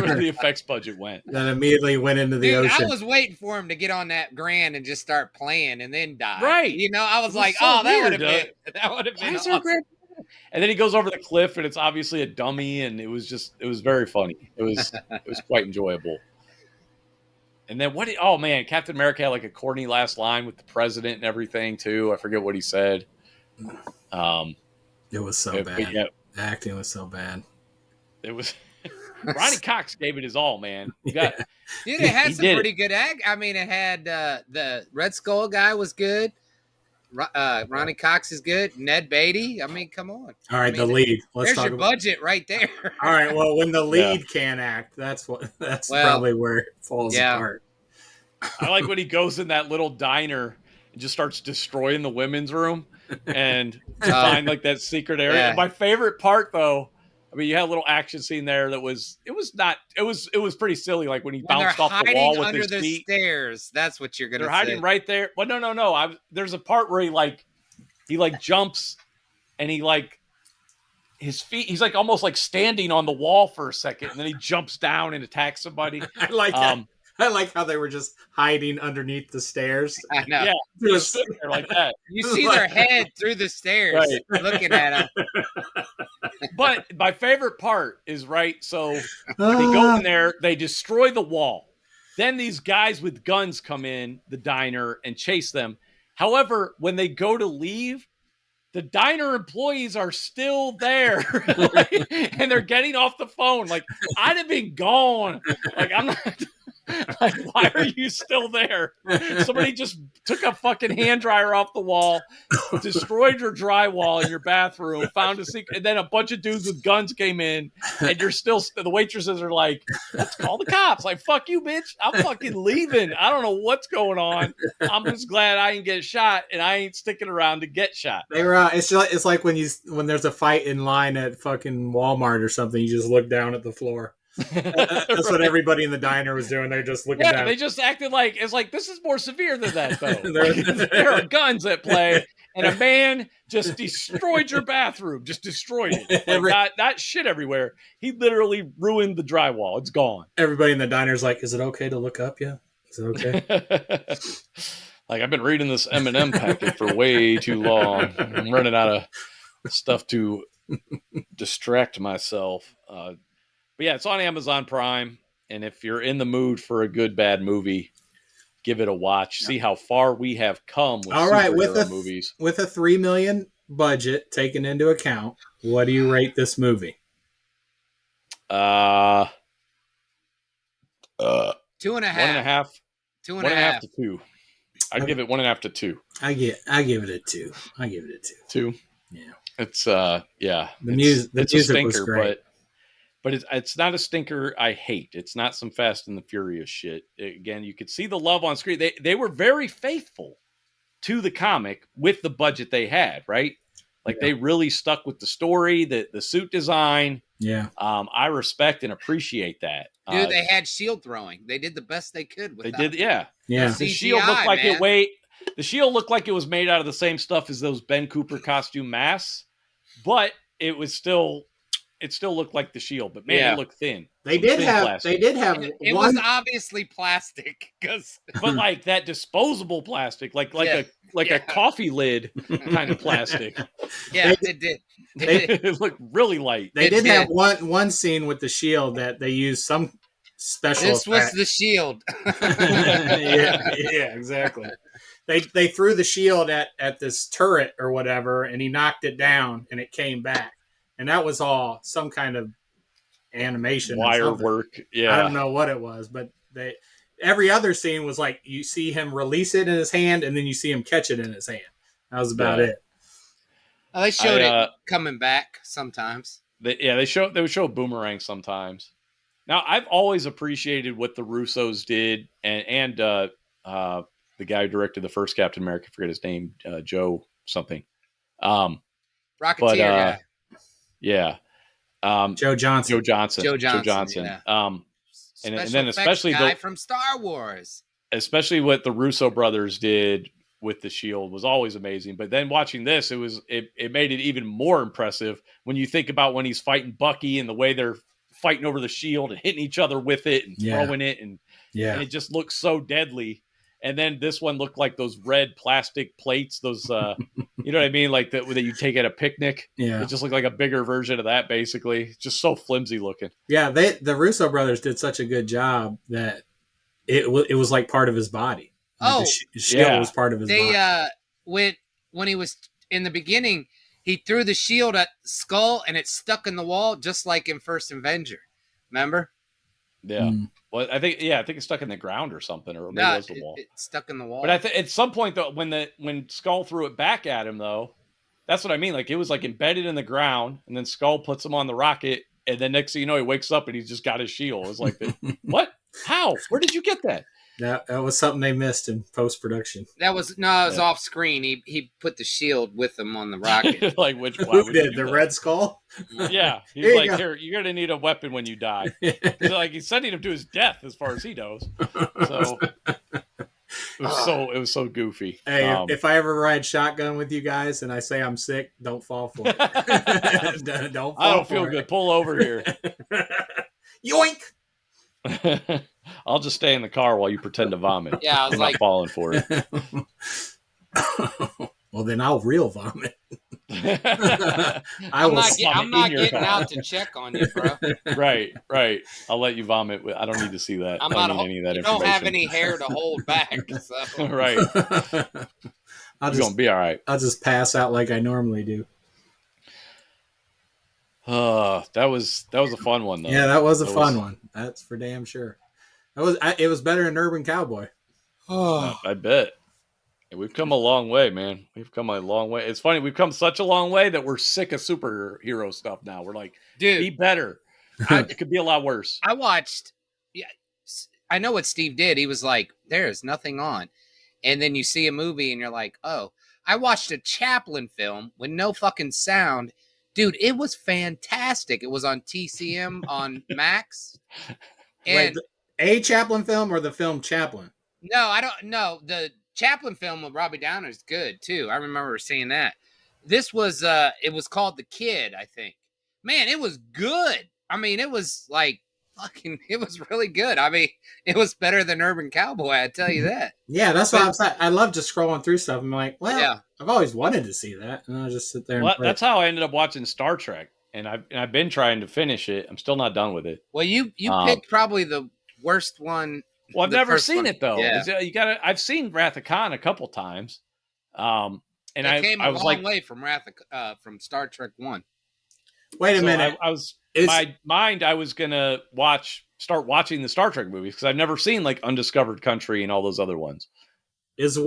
where the effects budget went. That immediately went into the ocean. I was waiting for him to get on that grand and just start playing and then die. Right. I was like, so that would weird, have been Why awesome. is there a grand? And then he goes over the cliff, and it's obviously a dummy, and it was very funny. It was quite enjoyable. And then oh man, Captain America had like a corny last line with the president and everything too. I forget what he said. It was so bad. Yeah, the acting was so bad. It was Ronnie Cox gave it his all, man. Dude, it had some pretty good act. I mean, it had the Red Skull guy was good. Ronnie Cox is good. Ned Beatty. I mean, come on. All right, the lead. There's your budget right there. All right. Well, when the lead can't act, that's probably where it falls apart. I like when he goes in that little diner and just starts destroying the women's room and find like that secret area. Yeah. And my favorite part, though, I mean, you had a little action scene there that was pretty silly. Like when he bounced off the wall with his feet. Stairs. That's what you're gonna. They're hiding right there. Well, no. There's a part where he jumps and he like his feet. He's like almost like standing on the wall for a second, and then he jumps down and attacks somebody. I like that. I like how they were just hiding underneath the stairs. I know. Yeah, just sitting there like that. You see their head through the stairs, looking at them. But my favorite part is so they go in there, they destroy the wall. Then these guys with guns come in the diner and chase them. However, when they go to leave, the diner employees are still there, and they're getting off the phone. Like, I'd have been gone. Like, I'm not. Like, why are you still there? Somebody just took a fucking hand dryer off the wall, destroyed your drywall in your bathroom, found a secret, and then a bunch of dudes with guns came in, and you're still. The waitresses are like, "Let's call the cops." Like, fuck you, bitch. I'm fucking leaving. I don't know what's going on. I'm just glad I didn't get shot, and I ain't sticking around to get shot. They were. It's like when there's a fight in line at fucking Walmart or something. You just look down at the floor. That's what everybody in the diner was doing. They're just looking down. They just acted like it's like this is more severe than that, though. There are guns at play, and a man just destroyed your bathroom. Just destroyed it. Like, not shit everywhere. He literally ruined the drywall. It's gone. Everybody in the diner's like, "Is it okay to look up yet? Is it okay?" Like, I've been reading this M&M packet for way too long. I'm running out of stuff to distract myself. But yeah, it's on Amazon Prime, and if you're in the mood for a good bad movie, give it a watch. See how far we have come with superhero movies. With a $3 million budget taken into account, what do you rate this movie? 2.5. 1.5. 1.5 to 2. I'd give it 1.5 to 2. I give it a 2. I give it a 2. 2. Yeah. It's yeah. The music was great. But it's not a stinker I hate. It's not some Fast and the Furious shit. Again, you could see the love on screen. They were very faithful to the comic with the budget they had, right? Like, they really stuck with the story, the suit design. Yeah. I respect and appreciate that. Dude, they had shield throwing. They did the best they could with it. Yeah. Yeah. The shield looked like the shield looked like it was made out of the same stuff as those Ben Cooper costume masks, but it still looked like the shield, but man, it looked thin. They did have. It was obviously plastic, but like that disposable plastic, like a coffee lid kind of plastic. Yeah, it did. It looked really light. They did have one scene with the shield that they used some special. This was the shield. yeah, exactly. They threw the shield at this turret or whatever, and he knocked it down, and it came back. And that was all some kind of animation. Wire work. Yeah. I don't know what it was, but every other scene was like you see him release it in his hand and then you see him catch it in his hand. That was about it. Well, they showed it coming back sometimes. They would show Boomerang sometimes. Now, I've always appreciated what the Russos did and the guy who directed the first Captain America, I forget his name, Joe something. Rocketeer guy. Yeah. Joe Johnson. Yeah. And then especially guy from Star Wars. Especially what the Russo brothers did with the shield was always amazing. But then watching this, it made it even more impressive when you think about when he's fighting Bucky and the way they're fighting over the shield and hitting each other with it and throwing it and it just looks so deadly. And then this one looked like those red plastic plates, those, you know what I mean? Like that you take at a picnic. Yeah. It just looked like a bigger version of that, basically. Just so flimsy looking. Yeah, the Russo brothers did such a good job that it was like part of his body. Like Oh, the shield yeah. was part of his They body. when he was in the beginning, he threw the shield at Skull and it stuck in the wall, just like in First Avenger. Remember? Yeah. Well, I think it's stuck in the ground or something, or maybe No, it was the wall. it stuck in the wall. But I think at some point though, when Skull threw it back at him though, that's what I mean. Like it was like embedded in the ground, and then Skull puts him on the rocket, and then next thing you know, he wakes up and he's just got his shield. It's like, what? How? Where did you get that? That was something they missed in post production. It was off screen. He put the shield with him on the rocket. Like which one? Who did the Red Skull? Yeah, he's Here you like, go. here, you're gonna need a weapon when you die. Like he's sending him to his death, as far as he knows. So it was so goofy. Hey, if I ever ride shotgun with you guys and I say I'm sick, don't fall for it. Don't fall I don't for feel it. good. Pull over here. Yoink! I'll just stay in the car while you pretend to vomit. Yeah, I was I'm like, not falling for it. Well, then I'll real vomit. I I'm will. not getting out to check on you, bro. Right. I'll let you vomit. I don't need to see that. I'm I not. don't need any of that You information. don't have any hair to hold back. So. Right. I'll You're gonna be all right. I'll just pass out like I normally do. That was a fun one though. Yeah, that was a fun one. That's for damn sure. It was better than Urban Cowboy. Oh, I bet. We've come a long way, man. We've come a long way. It's funny. We've come such a long way that we're sick of superhero stuff now. We're like, Dude, be better. It could be a lot worse. I watched. Yeah, I know what Steve did. He was like, "There is nothing on," and then you see a movie and you're like, "Oh." I watched a Chaplin film with no fucking sound. Dude, it was fantastic. It was on TCM on Max. And Wait, a Chaplin film or the film Chaplin? no, I don't know. The Chaplin film with Robbie Downer is good too. I remember seeing that. This was it was called The Kid, I think. Man, it was good. I mean, it was like fucking it was really good. I mean, it was better than Urban Cowboy, I tell you that. Yeah, that's what I'm saying. I love just scrolling through stuff. I'm like, well, Yeah. I've always wanted to see that, and I'll just sit there. Well, And play that's how I ended up watching Star Trek, and I've been trying to finish it. I'm still not done with it. Well, you picked probably the worst one. Well, I've The never first seen one. it though. Yeah. You got I've seen Wrath of Khan a couple times, and It came I a was long like, way from from Star Trek 1. Wait a so minute. I was my mind. I was gonna start watching the Star Trek movies because I've never seen like Undiscovered Country and all those other ones. Is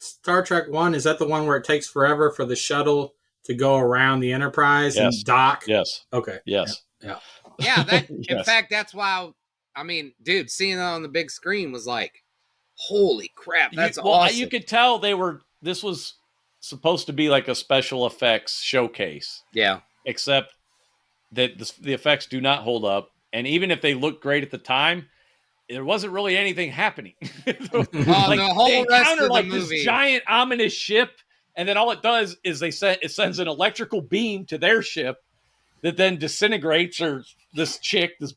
Star Trek 1? Is that the one where it takes forever for the shuttle to go around the Enterprise and dock? Yes. Okay. Yes. Yeah. Yeah, that in Yes. fact that's why I mean, dude, seeing it on the big screen was like, holy crap, that's awesome. You could tell this was supposed to be like a special effects showcase. Yeah. Except that the effects do not hold up, and even if they look great at the time, there wasn't really anything happening. The whole rest of the movie, this giant ominous ship, and then all it does is it sends an electrical beam to their ship that then disintegrates, or this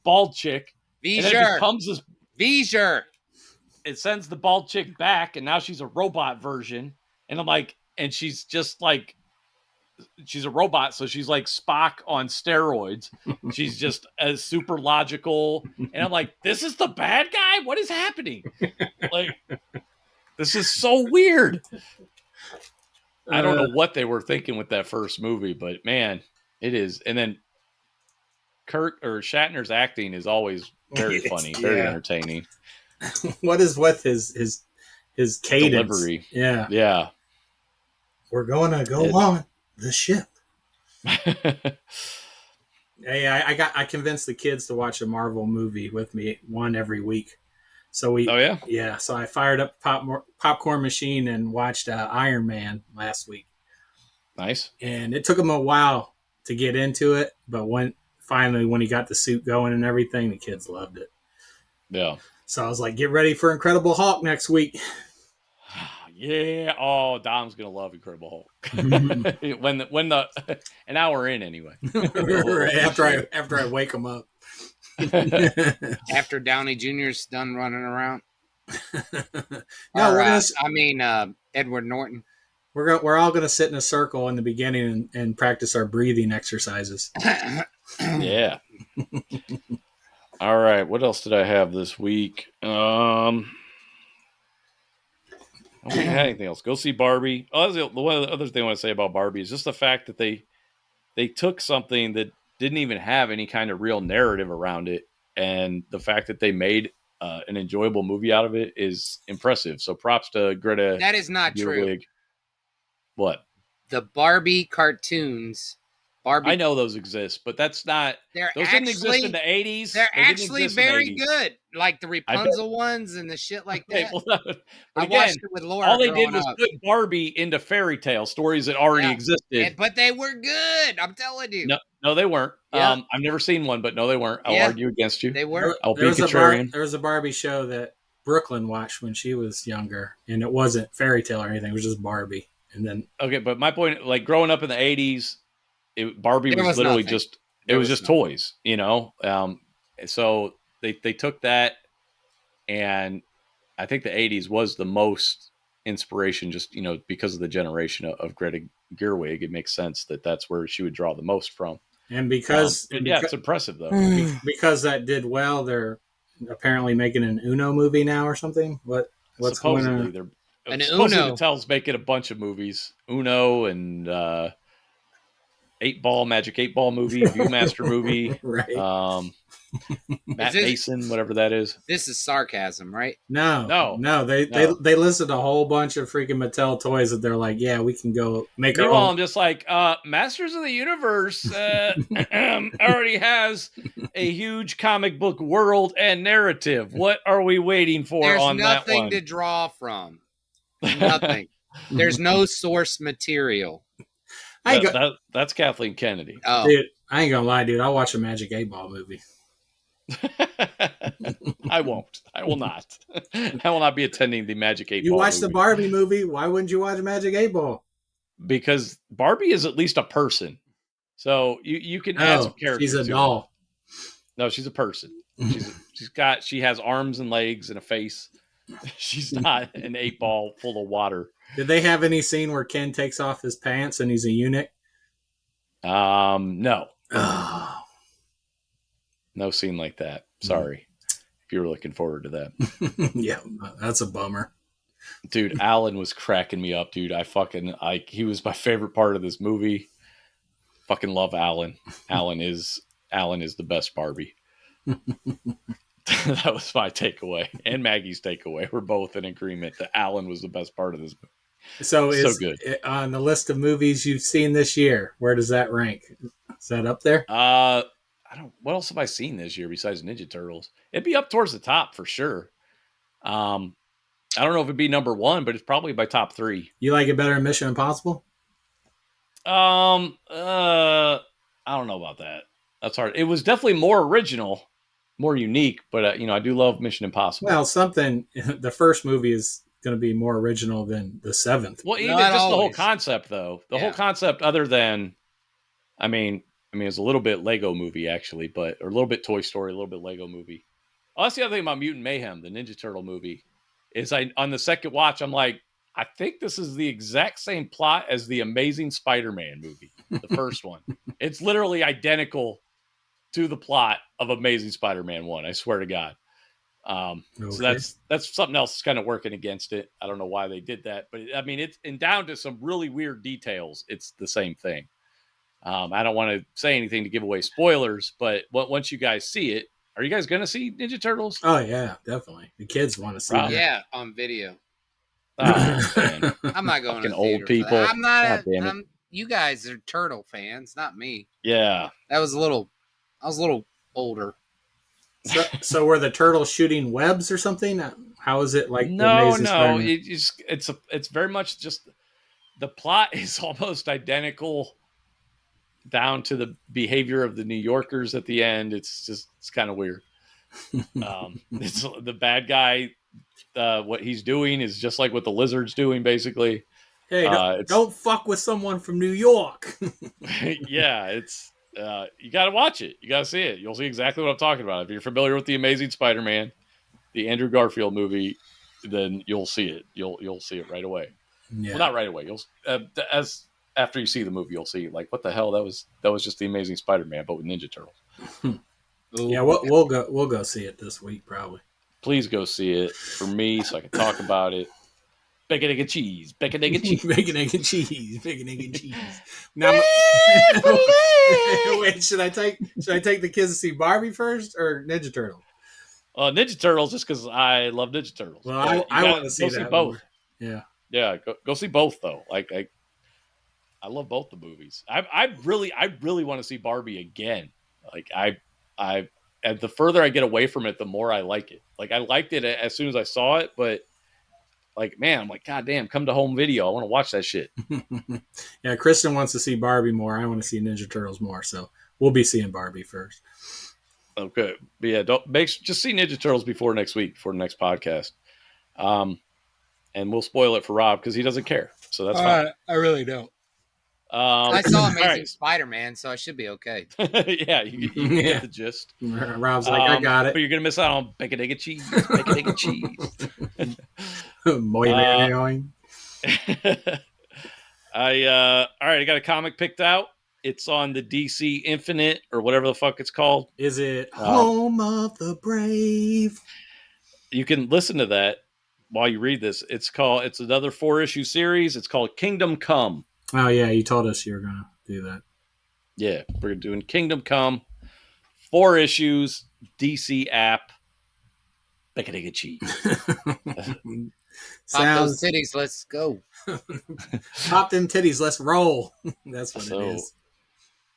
bald chick, and then it becomes this. It sends the bald chick back, and now she's a robot version, and I'm like, and she's just like. She's a robot, so she's like Spock on steroids. She's just as super logical, and I'm like, this is the bad guy? What is happening? Like, this is so weird. I don't know what they were thinking with that first movie, but man, it is. And then Shatner's acting is always very funny, very entertaining. What is with his cadence? Delivery. Yeah. We're going to go on the ship. Hey, I convinced the kids to watch a Marvel movie with me, one every week. So so I fired up popcorn machine and watched Iron Man last week. Nice. And it took them a while to get into it, but when he got the suit going and everything, the kids loved it. Yeah. So I was like, get ready for Incredible Hulk next week. Yeah. Oh, Dom's gonna love Incredible Hulk. when an hour in anyway. after I wake him up. After Downey Jr.'s done running around. No, Or we're gonna Edward Norton. we're all gonna sit in a circle in the beginning and practice our breathing exercises. Yeah. All right. What else did I have this week? I don't think I had anything else. Go see Barbie. Oh, that's the one of the other thing I want to say about Barbie is just the fact that they took something that didn't even have any kind of real narrative around it, and the fact that they made an enjoyable movie out of it is impressive. So props to Greta That is not true. Gerwig. What? The Barbie cartoons, I Barbie, know those exist, but that's not. they're Those didn't exist in actually the 80s. they're They didn't actually exist in the very 80s. good. Like the I bet. Rapunzel ones and the shit like Okay, that. well, but I again, watched it with Laura all they did growing was up. put Barbie into fairy tale stories that already Yeah. existed. But they were good. I'm telling you. No, no, they weren't. Yeah. I've never seen one, but no, they weren't. I'll Yeah. argue against you. They were. I'll be contrarian. There was a Barbie show that Brooklyn watched when she was younger, and it wasn't fairy tale or anything. It was just Barbie. And then Okay, but my point, like growing up in the 80s, Barbie There was was literally nothing. just There it was was just nothing. toys, you know. So they took that, and I think the 80s was the most inspiration, just because of the generation of Greta Gerwig. It makes sense that that's where she would draw the most from. and Yeah, it's impressive though. because that did well, they're apparently making an Uno movie now or something. What's going Supposedly on? they're An supposedly Uno. Mattel's making a bunch of movies, Uno and Magic 8 Ball movie, Viewmaster movie, Right? Matt this- Mason, whatever that is. This is sarcasm, right? No. They listed a whole bunch of freaking Mattel toys that they're like, yeah, we can go make our Meanwhile, own. I'm just like, Masters of the Universe already has a huge comic book world and narrative. What are we waiting for There's on that nothing one? to draw from. Nothing. There's no source material. That's Kathleen Kennedy. Oh, Dude, I ain't gonna lie, dude. I'll watch a Magic 8 Ball movie. I won't. I will not. I will not be attending the Magic 8 You Ball watch movie. the Barbie movie. Why wouldn't you watch Magic 8 Ball? Because Barbie is at least a person. So you can add some character. She's a to doll. It. No, she's a person. She has arms and legs and a face. She's not an 8 ball full of water. Did they have any scene where Ken takes off his pants and he's a eunuch? No. Oh. No scene like that. Sorry. If you were looking forward to that. Yeah, that's a bummer. Dude, Alan was cracking me up, dude. He was my favorite part of this movie. Fucking love Alan. Alan is the best Barbie. That was my takeaway. And Maggie's takeaway. We're both in agreement that Alan was the best part of this movie. So good. On the list of movies you've seen this year, where does that rank? Is that up there? What else have I seen this year besides Ninja Turtles? It'd be up towards the top for sure. I don't know if it'd be number one, but it's probably by top 3. You like it better than Mission Impossible? I don't know about that. That's hard. It was definitely more original, more unique, but I do love Mission Impossible. Well, the first movie is going to be more original than the 7th. Well, even Not just always. the whole concept, though. The whole concept, other than, it's a little bit Lego movie, actually, or a little bit Toy Story, a little bit Lego movie. Oh, that's the other thing about Mutant Mayhem, the Ninja Turtle movie, is on the second watch, I'm like, I think this is the exact same plot as the Amazing Spider-Man movie, the first one. It's literally identical to the plot of Amazing Spider-Man 1, I swear to God. So that's something else that's kind of working against it. I don't know why they did that, but it's down to some really weird details. It's the same thing. I don't want to say anything to give away spoilers, but once you guys see it, are you guys going to see Ninja Turtles? Oh yeah, definitely. The kids want to see it. yeah, on video. Oh, man. I'm not going Fucking to old people. I'm not. God damn it. You guys are turtle fans, not me. Yeah. I was a little older. So were the turtles shooting webs or something? How is it like? No. It's very much just the plot is almost identical down to the behavior of the New Yorkers at the end. It's kind of weird. It's the bad guy. What he's doing is just like what the lizard's doing, basically. Hey, don't fuck with someone from New York. Yeah, it's you got to watch it. You got to see it. You'll see exactly what I'm talking about. If you're familiar with the Amazing Spider-Man, the Andrew Garfield movie, then you'll see it. You'll see it right away. Yeah. Well, not right away. You'll as after you see the movie, you'll see like, what the hell, that was just the Amazing Spider-Man, but with Ninja Turtles. Yeah, we'll go see it this week probably. Please go see it for me so I can talk about it. Bacon, egg, and cheese. Bacon, egg, and cheese. Bacon, egg, and cheese. Bacon, egg, and cheese. Now, wait, should I take the kids to see Barbie first or Ninja Turtle? Ninja Turtles, just because I love Ninja Turtles. Well, I want to see that. Both. More. Yeah. Go see both though. Like I love both the movies. I really want to see Barbie again. Like and the further I get away from it, the more I like it. Like I liked it as soon as I saw it, but like, man, I'm like, God damn, come to home video. I want to watch that shit. Yeah, Kristen wants to see Barbie more. I want to see Ninja Turtles more. So we'll be seeing Barbie first. Okay. But yeah, just see Ninja Turtles before next week, before the next podcast. And we'll spoil it for Rob because he doesn't care. So that's fine. I really don't. I saw Amazing Spider-Man, so I should be okay. Yeah, you get the gist. Rob's like, I got it. But you're gonna miss out on bacon, egg, and cheese. Bacon, egg, and cheese. All right, I got a comic picked out. It's on the DC Infinite or whatever the fuck it's called. Is it Home of the Brave? You can listen to that while you read this. It's another 4-issue series. It's called Kingdom Come. Oh yeah, you told us you were gonna do that. Yeah, we're doing Kingdom Come, 4 issues, DC app. Bacon, egg, and cheese. Pop those titties, let's go. Pop them titties, let's roll. That's what it is.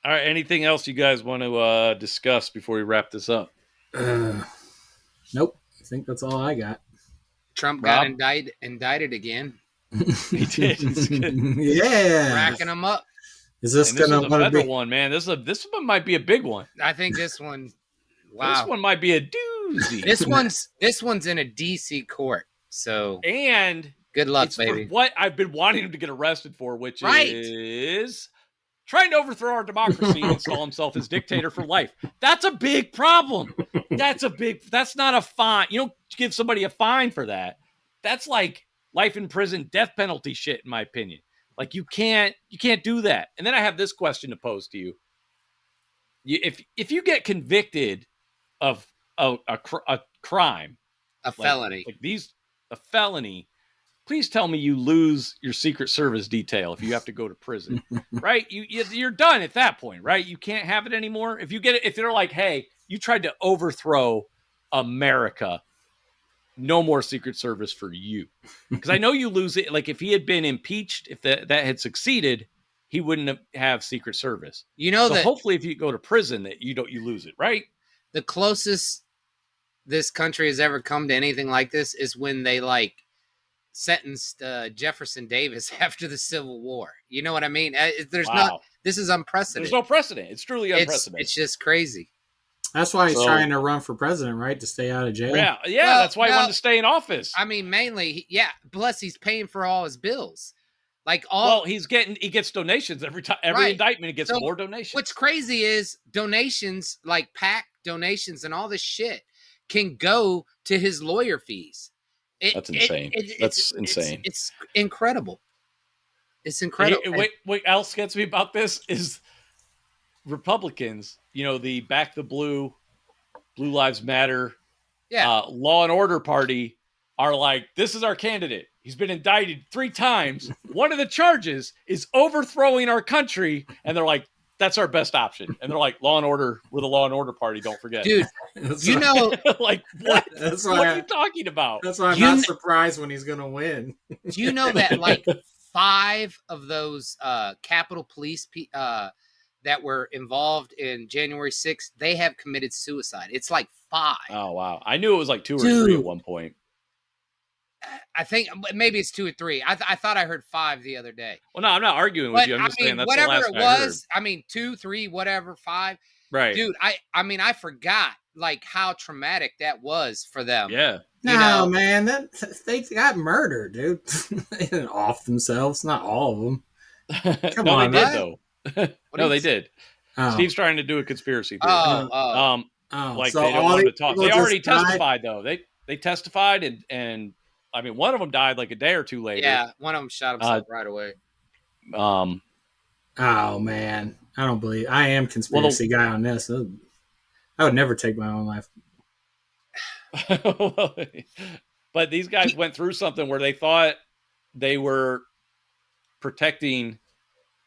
All right, anything else you guys want to discuss before we wrap this up? Nope. I think that's all I got. Trump got indicted again. He did. Yeah. Racking them up. Is this going to be a federal one, man? This one might be a big one. I think this one. Wow. This one might be a doozy. This one's in a DC court. So and good luck, baby. For what I've been wanting him to get arrested for, which is trying to overthrow our democracy and install himself as dictator for life. That's a big problem. That's not a fine. You don't give somebody a fine for that. That's like life in prison, death penalty shit, in my opinion. Like you can't do that. And then I have this question to pose to you. If you get convicted of a crime, a felony, a felony, please tell me you lose your Secret Service detail if you have to go to prison, right? You're done at that point, right? You can't have it anymore. If you get it, if they're like, hey, you tried to overthrow America, no more Secret Service for you. Because I know you lose it. Like if he had been impeached, if that had succeeded, he wouldn't have Secret Service. You know, so that hopefully if you go to prison that you lose it, right? The closest this country has ever come to anything like this is when they sentenced Jefferson Davis after the Civil War. You know what I mean? This is unprecedented. There's no precedent. It's truly unprecedented. It's just crazy. That's why he's trying to run for president, right? To stay out of jail. Yeah, well, that's why he wanted to stay in office. I mean, mainly, plus he's paying for all his bills. He gets donations every time, every indictment he gets more donations. What's crazy is donations, like PAC donations and all this shit, can go to his lawyer fees. That's insane. That's insane. It's incredible. It's incredible. What else gets me about this is Republicans, the Back the Blue Lives Matter, Law and Order Party are like, this is our candidate. He's been indicted 3 times. One of the charges is overthrowing our country. And they're like, that's our best option. And they're like, Law and Order, with a Law and Order Party, don't forget. Dude, like, what? What are you talking about? That's why I'm not surprised when he's going to win. Do you know that 5 of those Capitol Police that were involved in January 6th, they have committed suicide? It's 5. Oh, wow. I knew it was 2 or 3 at one point. I think maybe it's 2 or 3. I thought I heard 5 the other day. Well, no, I'm not arguing with you. I'm just saying that's whatever the last it was. I mean, 2, 3, whatever, 5. Right, dude. I forgot how traumatic that was for them. Yeah. No, man, they got murdered, dude. They didn't off themselves. Not all of them. Come on, they did though. No, they did. Oh. Steve's trying to do a conspiracy theory. So they don't want to talk. They already testified though. They testified and I mean, one of them died like a day or two later. Yeah, one of them shot himself right away. Um, Oh man, I don't believe I am conspiracy guy on this. I would never take my own life. but these guys went through something where they thought they were protecting.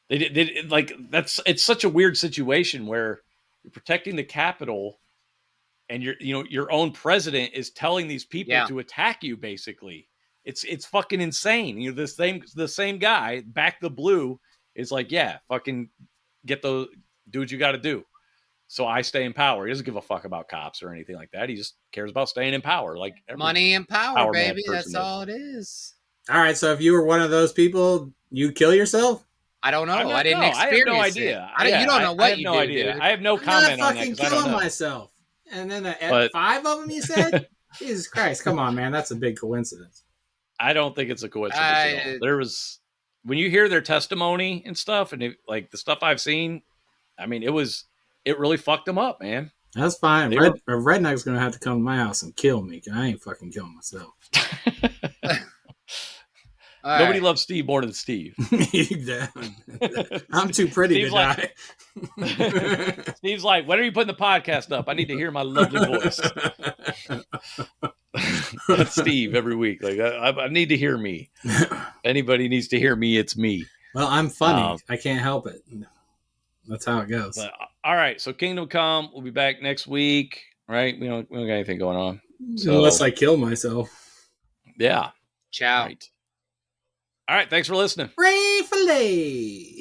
They like it's such a weird situation where you're protecting the Capitol, and your own president is telling these people to attack you. Basically, it's fucking insane. The same guy, back the blue, is like, yeah, fucking get those, do what you got to do. So I stay in power. He doesn't give a fuck about cops or anything like that. He just cares about staying in power. Like money and power, baby. That's all it is. All right. So if you were one of those people, you kill yourself? I don't know. I didn't experience I have no idea. You don't know what I have no idea. dude. I have no comment on that. I'm not fucking killing myself. And then five of them, you said? Jesus Christ. Come on, man. That's a big coincidence. I don't think it's a coincidence at all. There was, when you hear their testimony and stuff, and like the stuff I've seen, I mean, it really fucked them up, man. That's fine. Redneck's going to have to come to my house and kill me, because I ain't fucking killing myself. Nobody loves Steve more than Steve. I'm too pretty to die. Steve's like, when are you putting the podcast up? I need to hear my lovely voice. That's Steve every week. Like, I need to hear me. If anybody needs to hear me, it's me. Well, I'm funny. I can't help it. That's how it goes. But, all right. So Kingdom Come. We'll be back next week. Right? We don't got anything going on. So, unless I kill myself. Yeah. Ciao. All right. Thanks for listening. Ray Filet.